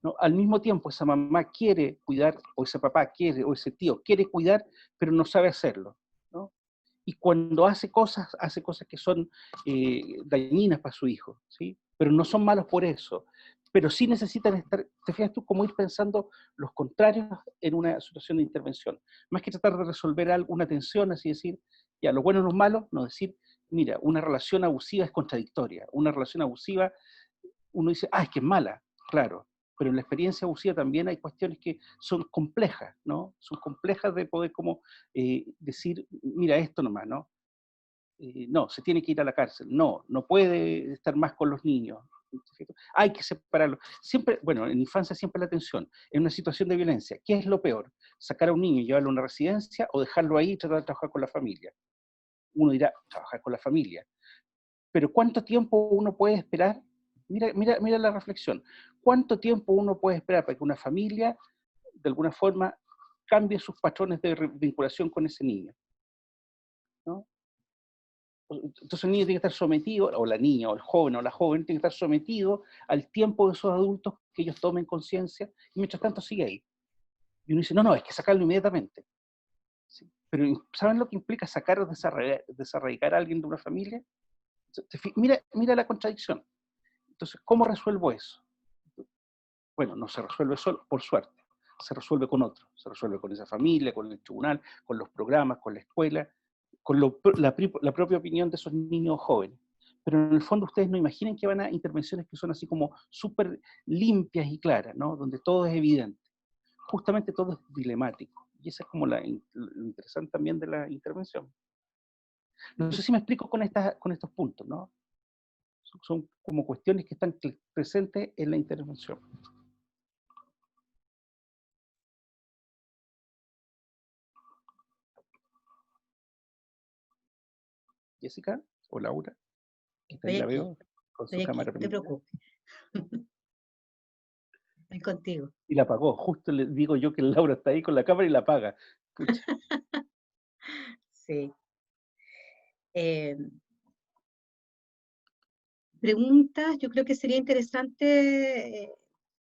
¿no? Al mismo tiempo, esa mamá quiere cuidar, o ese papá quiere, o ese tío quiere cuidar, pero no sabe hacerlo, ¿no? Y cuando hace cosas que son dañinas para su hijo, ¿sí? Pero no son malos por eso. Pero sí necesitan estar, te fijas tú, cómo ir pensando los contrarios en una situación de intervención. Más que tratar de resolver alguna tensión, así decir, ya, lo bueno y lo malo, no decir, mira, una relación abusiva es contradictoria. Una relación abusiva, uno dice, es que es mala, claro. Pero en la experiencia abusiva también hay cuestiones que son complejas, ¿no? Son complejas de poder como decir, mira esto nomás, ¿no? No, se tiene que ir a la cárcel, no puede estar más con los niños, hay que separarlo. Siempre, bueno, en infancia siempre la atención, en una situación de violencia, ¿qué es lo peor? ¿Sacar a un niño y llevarlo a una residencia o dejarlo ahí y tratar de trabajar con la familia? Uno dirá, trabajar con la familia. Pero ¿cuánto tiempo uno puede esperar? Mira la reflexión. ¿Cuánto tiempo uno puede esperar para que una familia, de alguna forma, cambie sus patrones de vinculación con ese niño, ¿no? Entonces el niño tiene que estar sometido, o la niña, o el joven, o la joven, tiene que estar sometido al tiempo de esos adultos, que ellos tomen conciencia, y mientras tanto sigue ahí. Y uno dice, no, hay que sacarlo inmediatamente. ¿Sí? Pero ¿saben lo que implica sacar o desarraigar a alguien de una familia? Mira la contradicción. Entonces, ¿cómo resuelvo eso? Bueno, no se resuelve solo, por suerte. Se resuelve con otro. Se resuelve con esa familia, con el tribunal, con los programas, con la escuela, con la propia opinión de esos niños jóvenes. Pero en el fondo ustedes no imaginen que van a intervenciones que son así como súper limpias y claras, ¿no? Donde todo es evidente. Justamente todo es dilemático. Y esa es como lo interesante también de la intervención. No sé si me explico con estos puntos, ¿no? Son como cuestiones que están presentes en la intervención. Jessica o Laura, que Estoy la aquí, veo con su estoy aquí, cámara no te prendida. preocupes. Estoy contigo. Y la apagó. Justo le digo yo que Laura está ahí con la cámara y la apaga. Sí. Preguntas, yo creo que sería interesante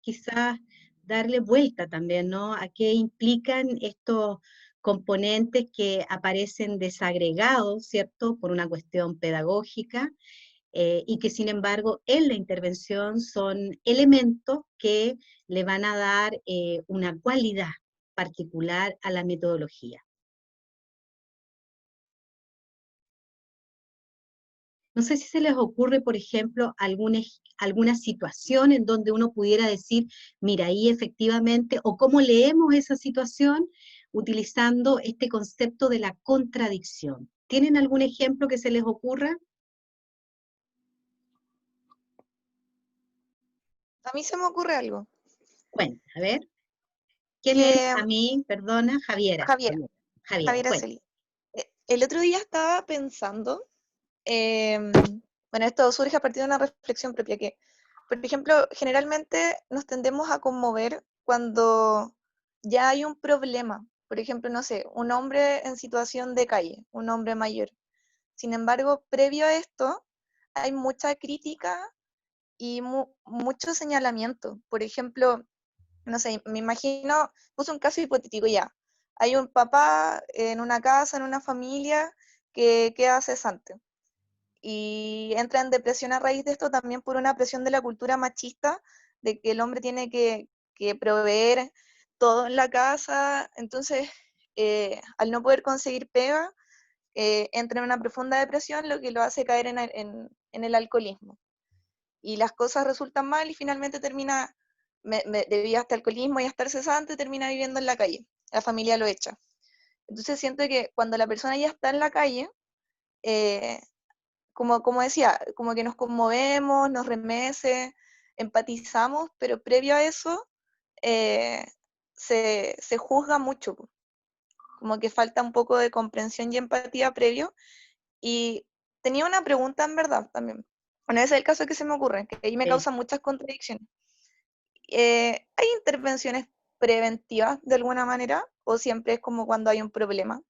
quizás darle vuelta también, ¿no? A qué implican estos componentes que aparecen desagregados, ¿cierto?, por una cuestión pedagógica, y que sin embargo en la intervención son elementos que le van a dar una cualidad particular a la metodología. No sé si se les ocurre, por ejemplo, alguna situación en donde uno pudiera decir, mira, ahí efectivamente, o cómo leemos esa situación utilizando este concepto de la contradicción. ¿Tienen algún ejemplo que se les ocurra? A mí se me ocurre algo. Cuenta, a ver. ¿Quién es? Que A mí, perdona, Javiera. Javier, Javiera, Javier cuenta. Aceli, el otro día estaba pensando, em, bueno, esto surge a partir de una reflexión propia, que, por ejemplo, generalmente nos tendemos a conmover cuando ya hay un problema. Por ejemplo, no sé, un hombre en situación de calle, un hombre mayor. Sin embargo, previo a esto, hay mucha crítica y mucho señalamiento. Por ejemplo, no sé, me imagino, puse un caso hipotético ya. Hay un papá en una casa, en una familia, que queda cesante y entra en depresión a raíz de esto también por una presión de la cultura machista, de que el hombre tiene que proveer todo en la casa. Entonces, al no poder conseguir pega, entra en una profunda depresión, lo que lo hace caer en el alcoholismo. Y las cosas resultan mal y finalmente termina, debido a este alcoholismo y a estar cesante, termina viviendo en la calle. La familia lo echa. Entonces siento que cuando la persona ya está en la calle, eh, como decía, como que nos conmovemos, nos remece, empatizamos, pero previo a eso eh, se juzga mucho, como que falta un poco de comprensión y empatía previo. Y tenía una pregunta en verdad también. Bueno, ese es el caso que se me ocurre, que ahí me Sí. causan muchas contradicciones. ¿Hay intervenciones preventivas de alguna manera o siempre es como cuando hay un problema?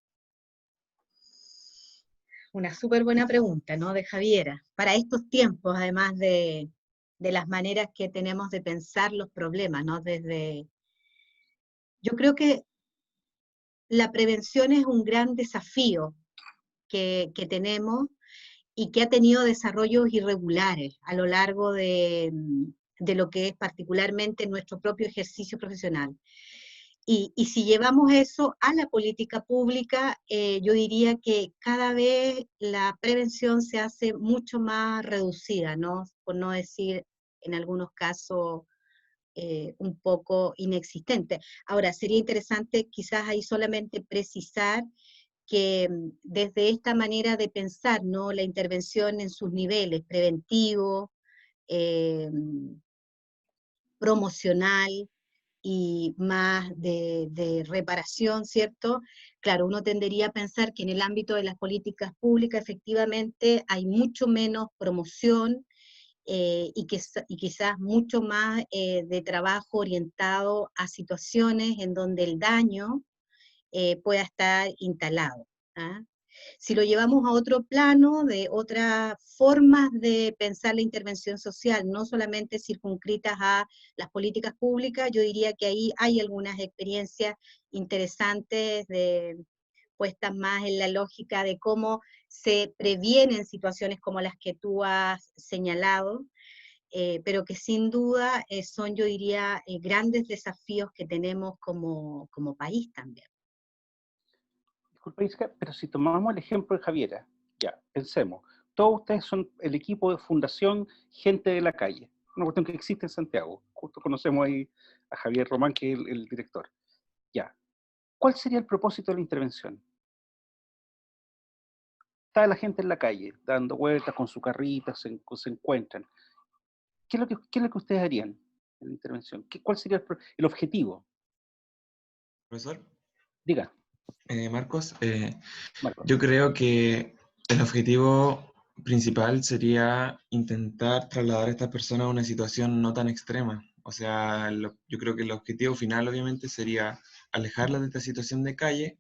Una súper buena pregunta, ¿no? De Javiera. Para estos tiempos, además de las maneras que tenemos de pensar los problemas, ¿no? Yo creo que la prevención es un gran desafío que tenemos y que ha tenido desarrollos irregulares a lo largo de lo que es particularmente nuestro propio ejercicio profesional. Y si llevamos eso a la política pública, yo diría que cada vez la prevención se hace mucho más reducida, ¿no? Por no decir en algunos casos un poco inexistente. Ahora, sería interesante quizás ahí solamente precisar que desde esta manera de pensar, ¿no? La intervención en sus niveles, preventivo, eh, promocional y más de reparación, ¿cierto? Claro, uno tendería a pensar que en el ámbito de las políticas públicas efectivamente hay mucho menos promoción y quizás mucho más de trabajo orientado a situaciones en donde el daño pueda estar instalado. ¿Ah? Si lo llevamos a otro plano, de otras formas de pensar la intervención social, no solamente circunscritas a las políticas públicas, yo diría que ahí hay algunas experiencias interesantes puestas más en la lógica de cómo se previenen situaciones como las que tú has señalado, pero que sin duda son, yo diría, grandes desafíos que tenemos como país también. Disculpe, Isca, pero si tomamos el ejemplo de Javiera, ya, pensemos, todos ustedes son el equipo de Fundación Gente de la Calle, una cuestión que existe en Santiago, justo conocemos ahí a Javier Román, que es el director. Ya, ¿cuál sería el propósito de la intervención? Está la gente en la calle, dando vueltas con su carrita, se encuentran. ¿Qué es lo que ustedes harían en la intervención? ¿Cuál sería el objetivo? Profesor, Diga, Marcos, Marcos. yo creo que el objetivo principal sería intentar trasladar a estas personas a una situación no tan extrema. O sea, yo creo que el objetivo final obviamente sería alejarlas de esta situación de calle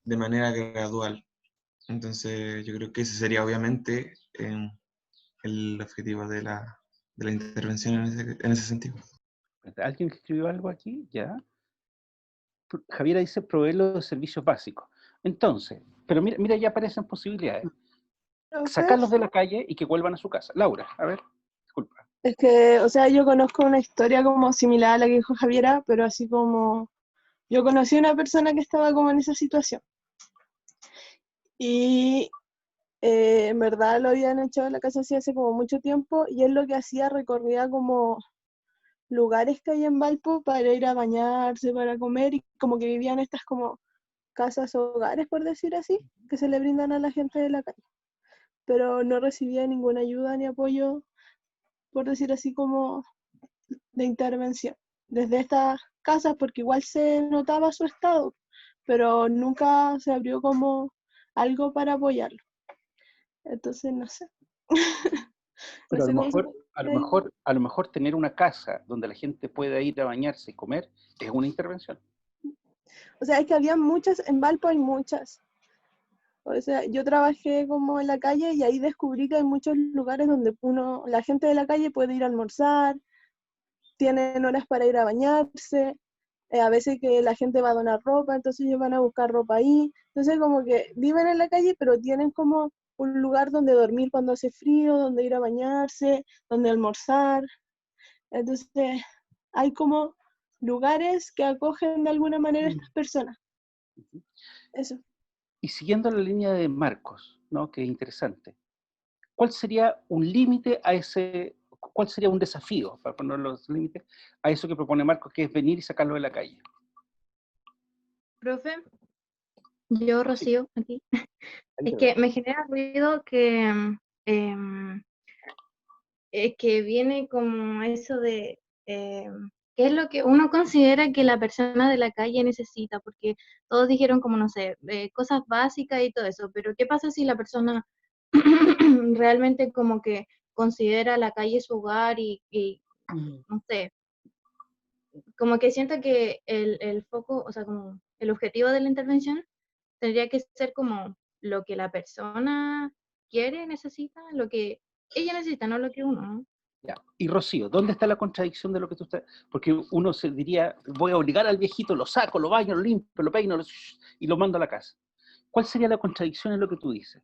de manera gradual. Entonces, yo creo que ese sería obviamente el objetivo de la intervención en ese sentido. ¿Alguien que escribió algo aquí? ¿Ya? Javiera dice proveerlo de servicios básicos. Entonces, pero mira, ya aparecen posibilidades. Profe, Sacarlos de la calle y que vuelvan a su casa. Laura, a ver, disculpa. es que, o sea, yo conozco una historia como similar a la que dijo Javiera, pero así como yo conocí a una persona que estaba como en esa situación. Y en verdad lo habían echado de la casa así hace como mucho tiempo, y él lo que hacía recorría como lugares que hay en Valpo para ir a bañarse, para comer, y como que vivían estas como casas hogares, por decir así, que se le brindan a la gente de la calle. Pero no recibía ninguna ayuda ni apoyo, por decir así, como de intervención desde estas casas, porque igual se notaba su estado, pero nunca se abrió como algo para apoyarlo. Entonces, no sé. No Pero sé cómo se a lo mejor tener una casa donde la gente pueda ir a bañarse y comer es una intervención. O sea, es que había muchas, en Valpo hay muchas. O sea, yo trabajé como en la calle y ahí descubrí que hay muchos lugares donde la gente de la calle puede ir a almorzar, tienen horas para ir a bañarse, a veces que la gente va a donar ropa, entonces ellos van a buscar ropa ahí. Entonces como que viven en la calle, pero tienen como un lugar donde dormir cuando hace frío, donde ir a bañarse, donde almorzar. Entonces hay como lugares que acogen de alguna manera a estas personas. Eso. Y siguiendo la línea de Marcos, ¿no? Que es interesante, ¿cuál sería un límite a ese, cuál sería un desafío, para poner los límites, a eso que propone Marcos, que es venir y sacarlo de la calle? Profe, yo, Sí, Rocío, aquí. ahí Es te que veo. me genera ruido em, que viene como eso de qué es lo que uno considera que la persona de la calle necesita, porque todos dijeron como, no sé, cosas básicas y todo eso, pero ¿qué pasa si la persona realmente como que considera la calle su hogar y no sé, como que siento que el foco, o sea, como el objetivo de la intervención tendría que ser como lo que la persona quiere, necesita, lo que ella necesita, no lo que uno, ¿no? Ya. Y Rocío, ¿dónde está la contradicción de lo que tú estás? Porque uno se diría, voy a obligar al viejito, lo saco, lo baño, lo limpio, lo peino y lo mando a la casa. ¿Cuál sería la contradicción en lo que tú dices?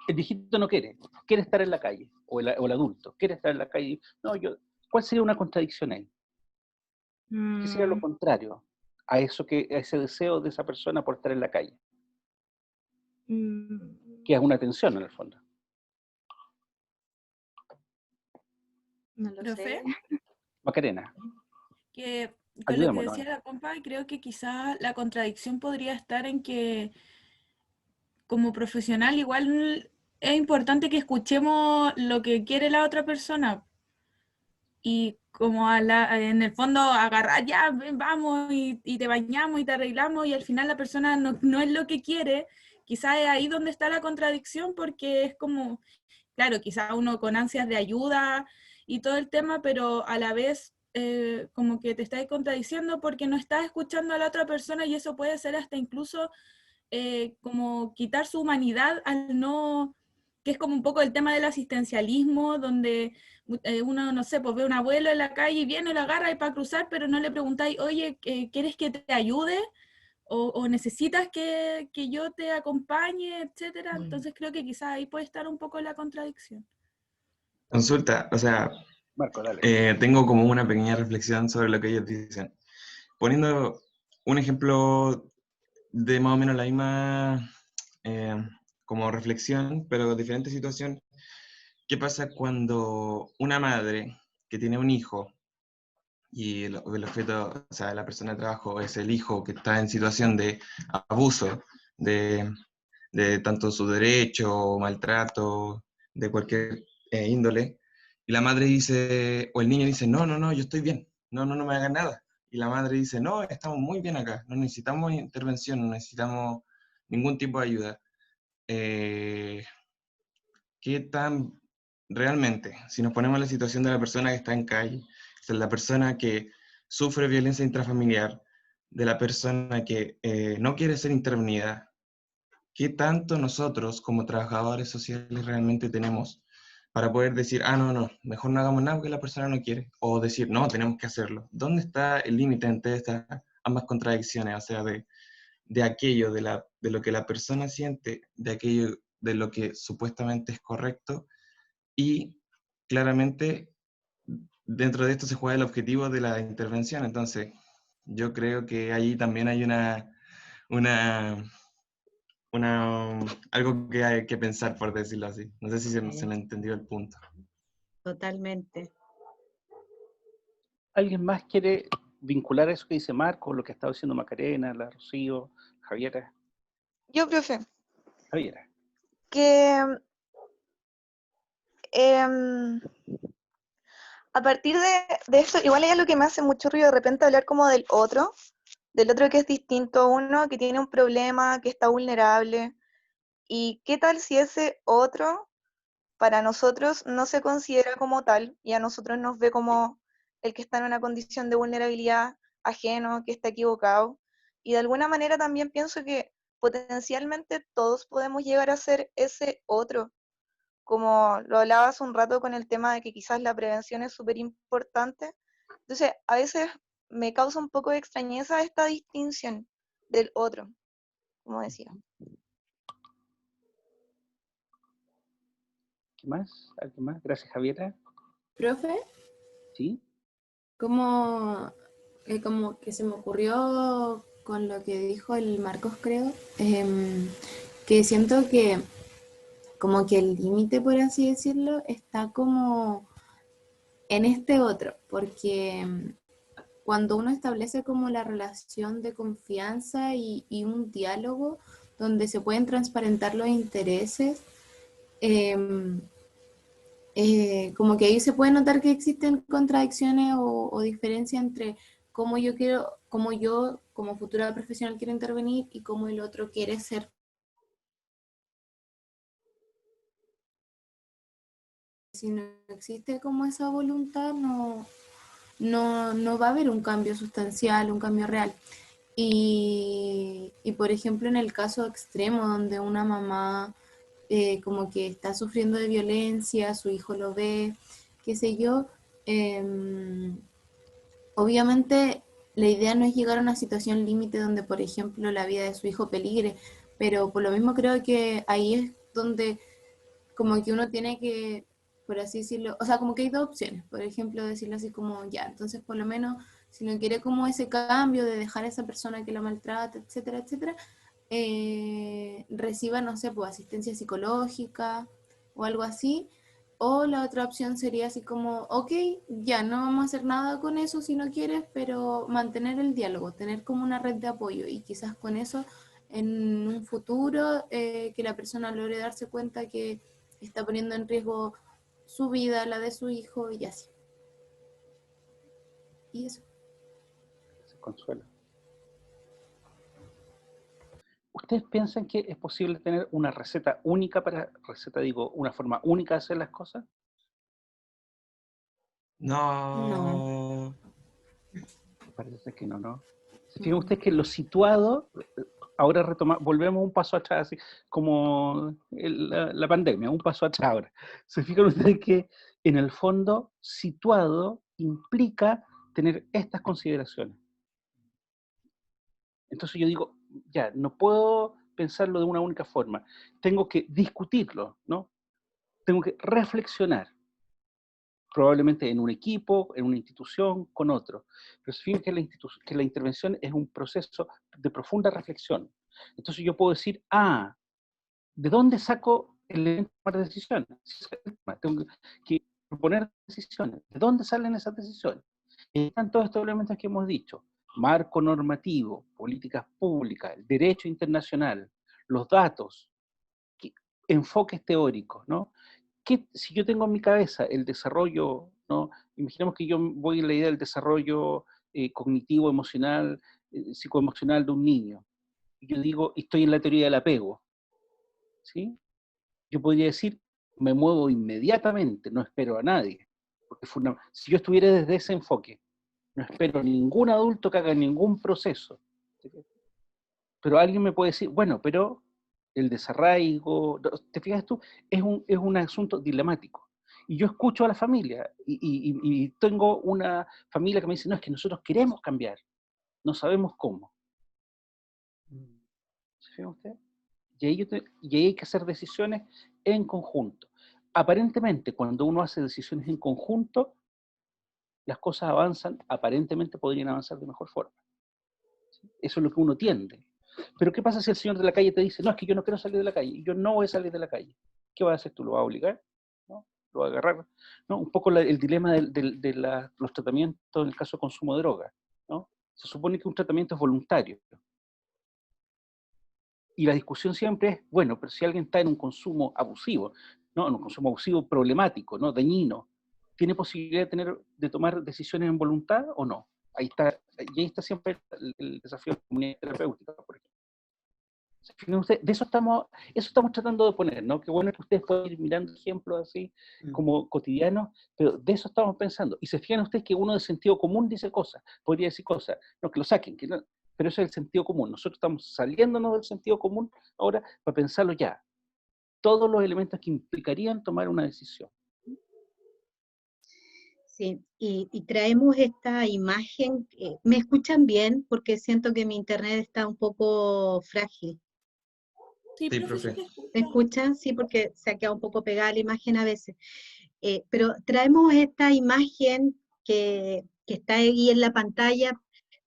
El viejito no quiere estar en la calle, o el adulto, quiere estar en la calle. No, ¿cuál sería una contradicción ahí? ¿Qué sería lo Mm, contrario a ese deseo de esa persona por estar en la calle? mm, Que es una tensión en el fondo. no lo Profe, sé. Macarena, que con lo que ayudémonos. decía la compa, creo que quizá la contradicción podría estar en que como profesional igual es importante que escuchemos lo que quiere la otra persona y como en el fondo agarrar, ya, ven, vamos y te bañamos y te arreglamos y al final la persona no es lo que quiere, quizá es ahí donde está la contradicción porque es como, claro, quizá uno con ansias de ayuda y todo el tema, pero a la vez como que te estás contradiciendo porque no estás escuchando a la otra persona y eso puede ser hasta incluso como quitar su humanidad al no, que es como un poco el tema del asistencialismo, donde uno, no sé, pues ve a un abuelo en la calle y viene, lo agarra y para cruzar, pero no le preguntáis, oye, ¿quieres que te ayude? O necesitas que yo te acompañe, etcétera. Entonces creo que quizás ahí puede estar un poco la contradicción. Consulta, o sea, Marco, dale. tengo como una pequeña reflexión sobre lo que ellos dicen. Poniendo un ejemplo de más o menos la misma como reflexión, pero diferente situación. ¿Qué pasa cuando una madre que tiene un hijo y el objeto, o sea, la persona de trabajo es el hijo que está en situación de abuso, de tanto su derecho, maltrato, de cualquier índole, y la madre dice, o el niño dice, no, no, no, yo estoy bien, no, no, no me hagan nada. Y la madre dice, no, estamos muy bien acá, no necesitamos intervención, no necesitamos ningún tipo de ayuda. ¿Qué tan realmente, si nos ponemos en la situación de la persona que está en calle, de la persona que sufre violencia intrafamiliar, de la persona que no quiere ser intervenida, qué tanto nosotros como trabajadores sociales realmente tenemos para poder decir, ah, no, no, mejor no hagamos nada porque la persona no quiere, o decir, no, tenemos que hacerlo? ¿Dónde está el límite entre esta ambas contradicciones, o sea, de aquello, de lo que la persona siente, de aquello de lo que supuestamente es correcto, y claramente dentro de esto se juega el objetivo de la intervención. Entonces, yo creo que ahí también hay una algo que hay que pensar, por decirlo así. No sé si se me entendió el punto. Totalmente. ¿Alguien más quiere vincular eso que dice Marco, lo que ha estado diciendo Macarena, la Rocío, Javiera? Yo, profe, Javiera. que em, a partir de esto, igual hay algo que me hace mucho ruido de repente hablar como del otro que es distinto a uno, que tiene un problema, que está vulnerable. ¿Y qué tal si ese otro para nosotros no se considera como tal y a nosotros nos ve como el que está en una condición de vulnerabilidad, ajeno, que está equivocado? Y de alguna manera también pienso que potencialmente todos podemos llegar a ser ese otro, como lo hablaba hace un rato con el tema de que quizás la prevención es súper importante. Entonces, a veces me causa un poco de extrañeza esta distinción del otro, como decía. ¿Qué más? ¿Alguien más? Gracias, Javiera. Profe, ¿Sí? como que se me ocurrió con lo que dijo el Marcos, creo, que siento que como que el límite, por así decirlo, está como en este otro, porque cuando uno establece como la relación de confianza y un diálogo donde se pueden transparentar los intereses, como que ahí se puede notar que existen contradicciones o diferencias entre cómo yo como futura profesional quiero intervenir y cómo el otro quiere ser. Si no existe como esa voluntad, no va a haber un cambio sustancial, un cambio real. Y por ejemplo, en el caso extremo donde una mamá como que está sufriendo de violencia, su hijo lo ve, qué sé yo, obviamente la idea no es llegar a una situación límite donde, por ejemplo, la vida de su hijo peligre, pero por lo mismo creo que ahí es donde como que uno tiene que, por así decirlo, o sea, como que hay dos opciones, por ejemplo, decirlo así como, ya, entonces por lo menos, si no quiere como ese cambio de dejar a esa persona que la maltrata, etcétera, etcétera, reciba, no sé, pues asistencia psicológica o algo así, o la otra opción sería así como, ok, ya no vamos a hacer nada con eso si no quieres, pero mantener el diálogo, tener como una red de apoyo y quizás con eso en un futuro que la persona logre darse cuenta que está poniendo en riesgo su vida, la de su hijo y así. Y eso. Consuelo. ¿Ustedes piensan que es posible tener una receta única una forma única de hacer las cosas? No. Parece que no, ¿no? Fíjense ustedes que lo situado, ahora volvemos un paso atrás, así como la pandemia, un paso atrás ahora. Se fijan ustedes que en el fondo situado implica tener estas consideraciones. Entonces yo digo, ya, no puedo pensarlo de una única forma, tengo que discutirlo, ¿no? Tengo que reflexionar, probablemente en un equipo, en una institución, con otro. Pero fíjense que la intervención es un proceso de profunda reflexión. Entonces yo puedo decir, ¿de dónde saco el elemento de tomar decisiones? Tengo que proponer decisiones. ¿De dónde salen esas decisiones? Están todos estos elementos que hemos dicho. Marco normativo, políticas públicas, el derecho internacional, los datos, enfoques teóricos, ¿no? Si yo tengo en mi cabeza el desarrollo, ¿no? Imaginemos que yo voy en la idea del desarrollo cognitivo, emocional, psicoemocional de un niño. Y yo digo, estoy en la teoría del apego, ¿sí? Yo podría decir, me muevo inmediatamente, no espero a nadie. Porque si yo estuviera desde ese enfoque, no espero a ningún adulto que haga ningún proceso. Pero alguien me puede decir, bueno, pero el desarraigo, ¿te fijas tú? Es un asunto dilemático. Y yo escucho a la familia, y tengo una familia que me dice, no, es que nosotros queremos cambiar. no sabemos cómo. ¿Se fijan ustedes? Y ahí hay que hacer decisiones en conjunto. Aparentemente, cuando uno hace decisiones en conjunto, las cosas avanzan, aparentemente podrían avanzar de mejor forma. Eso es lo que uno tiende. Pero ¿qué pasa si el señor de la calle te dice, no, es que yo no quiero salir de la calle, yo no voy a salir de la calle? ¿Qué vas a hacer tú? ¿Lo vas a obligar? ¿No? ¿Lo vas a agarrar? ¿No? Un poco el dilema de los tratamientos en el caso de consumo de drogas, ¿no? Se supone que un tratamiento es voluntario. Y la discusión siempre es, bueno, pero si alguien está en un consumo abusivo, ¿no? En un consumo abusivo problemático, ¿no? Dañino, ¿tiene posibilidad de tomar decisiones en voluntad o no? Y ahí está siempre el desafío de la comunidad terapéutica, por ejemplo. Fíjense ustedes, eso estamos tratando de poner, ¿no? Qué bueno que ustedes pueden ir mirando ejemplos así como cotidianos, pero de eso estamos pensando. Y se fijan ustedes que uno de sentido común dice cosas, podría decir cosas, no, que lo saquen, que no, pero eso es el sentido común. Nosotros estamos saliéndonos del sentido común ahora para pensarlo ya. Todos los elementos que implicarían tomar una decisión. Sí, y traemos esta imagen. ¿Me escuchan bien? Porque siento que mi internet está un poco frágil. Sí, Sí, profe, sí profe. te escucho. ¿Me escuchan? Sí, porque se ha quedado un poco pegada la imagen a veces. Pero traemos esta imagen que está ahí en la pantalla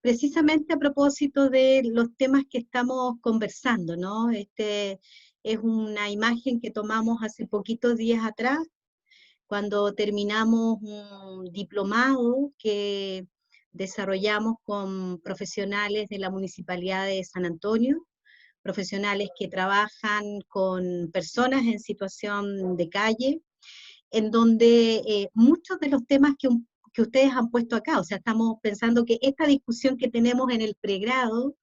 precisamente a propósito de los temas que estamos conversando, ¿no? Es una imagen que tomamos hace poquitos días atrás, cuando terminamos un diplomado que desarrollamos con profesionales de la Municipalidad de San Antonio, profesionales que trabajan con personas en situación de calle, en donde muchos de los temas que ustedes han puesto acá, o sea, estamos pensando que esta discusión que tenemos en el pregrado,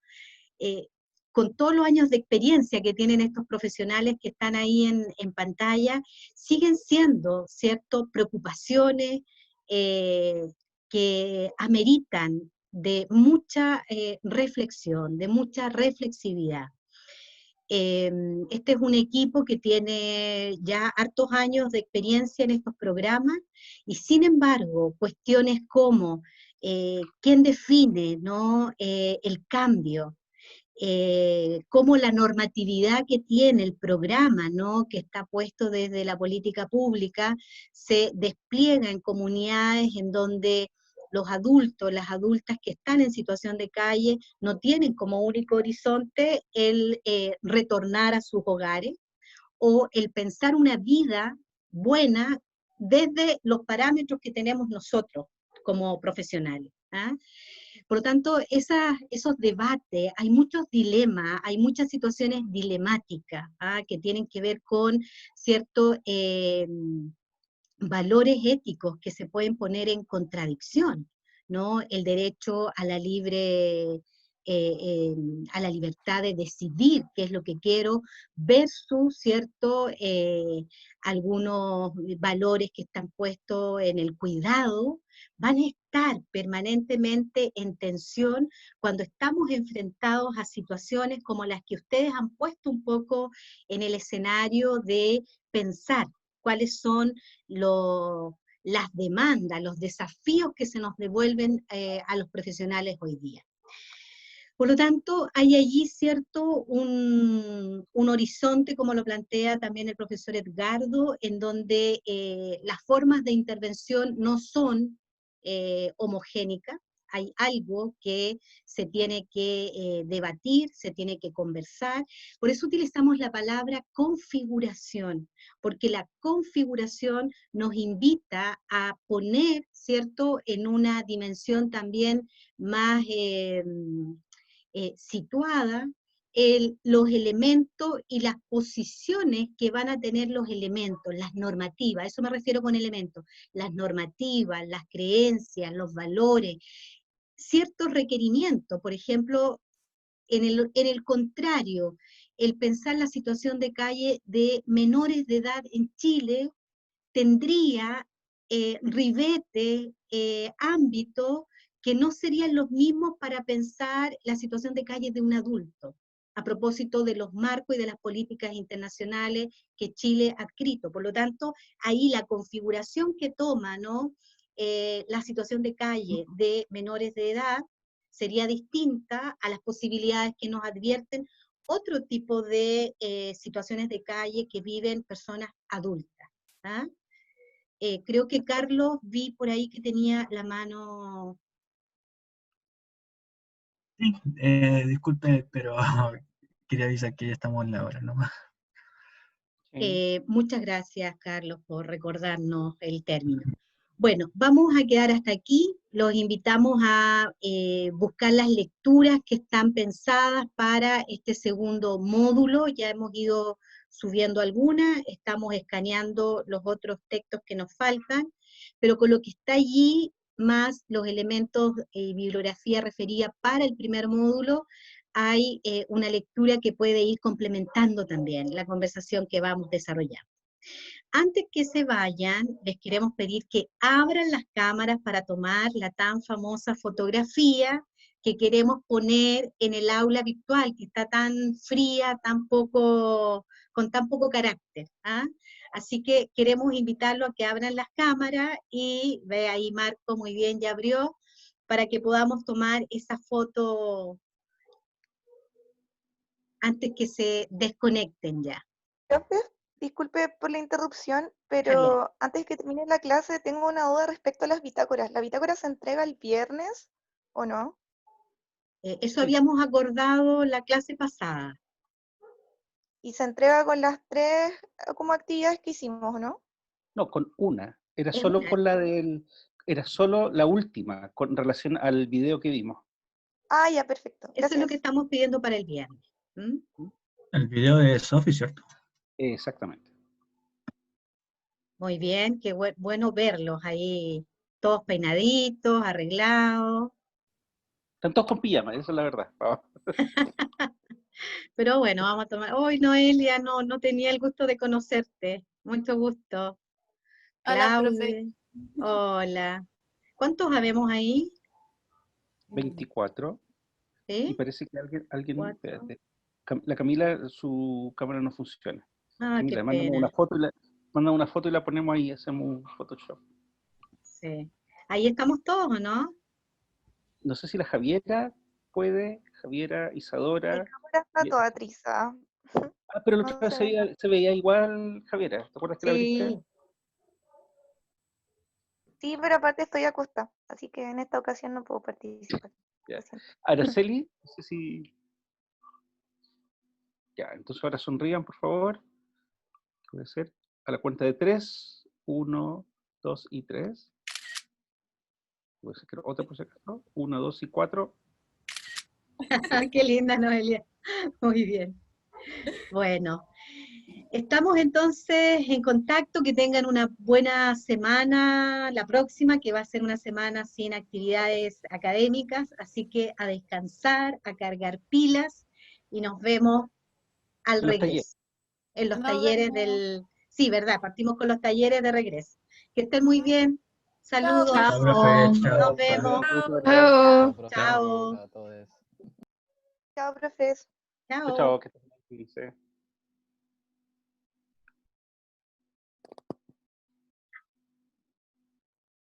con todos los años de experiencia que tienen estos profesionales que están ahí en pantalla, siguen siendo, ¿cierto?, preocupaciones que ameritan de mucha reflexión, de mucha reflexividad. Este es un equipo que tiene ya hartos años de experiencia en estos programas, y sin embargo, cuestiones como quién define, ¿no? El cambio, cómo la normatividad que tiene el programa, ¿no? Que está puesto desde la política pública, se despliega en comunidades en donde los adultos, las adultas que están en situación de calle no tienen como único horizonte el retornar a sus hogares o el pensar una vida buena desde los parámetros que tenemos nosotros como profesionales. ¿Ah? Por lo tanto, esos debates, hay muchos dilemas, hay muchas situaciones dilemáticas, ¿ah? Que tienen que ver con ciertos valores éticos que se pueden poner en contradicción, ¿no? El derecho a la a la libertad de decidir qué es lo que quiero, versus, ¿cierto?, algunos valores que están puestos en el cuidado, van a estar permanentemente en tensión cuando estamos enfrentados a situaciones como las que ustedes han puesto un poco en el escenario de pensar cuáles son las demandas, los desafíos que se nos devuelven a los profesionales hoy día. Por lo tanto, hay allí, ¿cierto?, un horizonte, como lo plantea también el profesor Edgardo, en donde las formas de intervención no son homogénicas, hay algo que se tiene que debatir, se tiene que conversar. Por eso utilizamos la palabra configuración, porque la configuración nos invita a poner, ¿cierto?, en una dimensión también más situada los elementos y las posiciones que van a tener los elementos, las normativas, a eso me refiero con elementos, las normativas, las creencias, los valores, ciertos requerimientos. Por ejemplo, en el contrario, el pensar la situación de calle de menores de edad en Chile tendría ribete, ámbito, que no serían los mismos para pensar la situación de calle de un adulto, a propósito de los marcos y de las políticas internacionales que Chile ha adscrito. Por lo tanto, ahí la configuración que toma, ¿no?, la situación de calle de menores de edad sería distinta a las posibilidades que nos advierten otro tipo de situaciones de calle que viven personas adultas. ¿Ah? Creo que Carlos, vi por ahí que tenía la mano... Sí, disculpe, pero quería avisar que ya estamos en la hora, ¿no? Muchas gracias, Carlos, por recordarnos el término. Bueno, vamos a quedar hasta aquí. Los invitamos a buscar las lecturas que están pensadas para este segundo módulo. Ya hemos ido subiendo algunas, estamos escaneando los otros textos que nos faltan, pero con lo que está allí, más los elementos y bibliografía referida para el primer módulo, hay una lectura que puede ir complementando también la conversación que vamos desarrollando. Antes que se vayan, les queremos pedir que abran las cámaras para tomar la tan famosa fotografía que queremos poner en el aula virtual, que está tan fría, con tan poco carácter. ¿Ah? Así que queremos invitarlo a que abran las cámaras y ve ahí Marco, muy bien, ya abrió, para que podamos tomar esa foto antes que se desconecten ya. Profe, disculpe por la interrupción, Javier. pero antes que termine la clase tengo una duda respecto a las bitácoras. ¿La bitácora se entrega el viernes o no? Eso habíamos acordado la clase pasada. Y se entrega con las 3 como actividades que hicimos, ¿no? No, con una. Era Es solo una. con era solo la última, con relación al video que vimos. Ah, ya, perfecto. Eso es lo que Gracias. estamos pidiendo para el viernes. ¿Mm? El video de Sofi, ¿cierto? Exactamente. Muy bien, qué bueno verlos ahí, todos peinaditos, arreglados. Están todos con pijama, esa es la verdad. Pero bueno, vamos a tomar. Hoy Noelia, no tenía el gusto de conocerte. Mucho gusto. Hola, profe. Claudia. Hola. ¿Cuántos habemos ahí? 24. Y ¿Sí? parece que alguien, 4. espérate. La Camila, su cámara no funciona. Ah, qué Camila, mándame pena. una foto y la ponemos ahí, hacemos un Photoshop. Sí. Ahí estamos todos, ¿o no? No sé si la Javiera puede, Javiera, Mi Isadora. cámara está toda trizada. Pero la No otra vez se ve. se veía igual, Javiera. ¿Te acuerdas que la abriste? Sí. Sí, pero aparte estoy acostada, así que en esta ocasión no puedo participar. Ya. Lo siento. Araceli, no sé si... Ya, entonces ahora sonrían, por favor. ¿Qué puede ser? A la cuenta de 3. 1, 2 y 3. Puede ser que otra por si acaso. 1, 2 y 4. Qué linda, Noelia. Muy bien. Bueno, estamos entonces en contacto, que tengan una buena semana la próxima, que va a ser una semana sin actividades académicas, así que a descansar, a cargar pilas, y nos vemos al En los talleres. regreso. En los Nos talleres vemos. Sí, ¿verdad? Partimos con los talleres de regreso. Que estén muy bien. Saludos. Chao, profe. Chao. Nos vemos. Chao. Chao. A todos. Chao, profes. Chao. Chao, que estén bien, felices.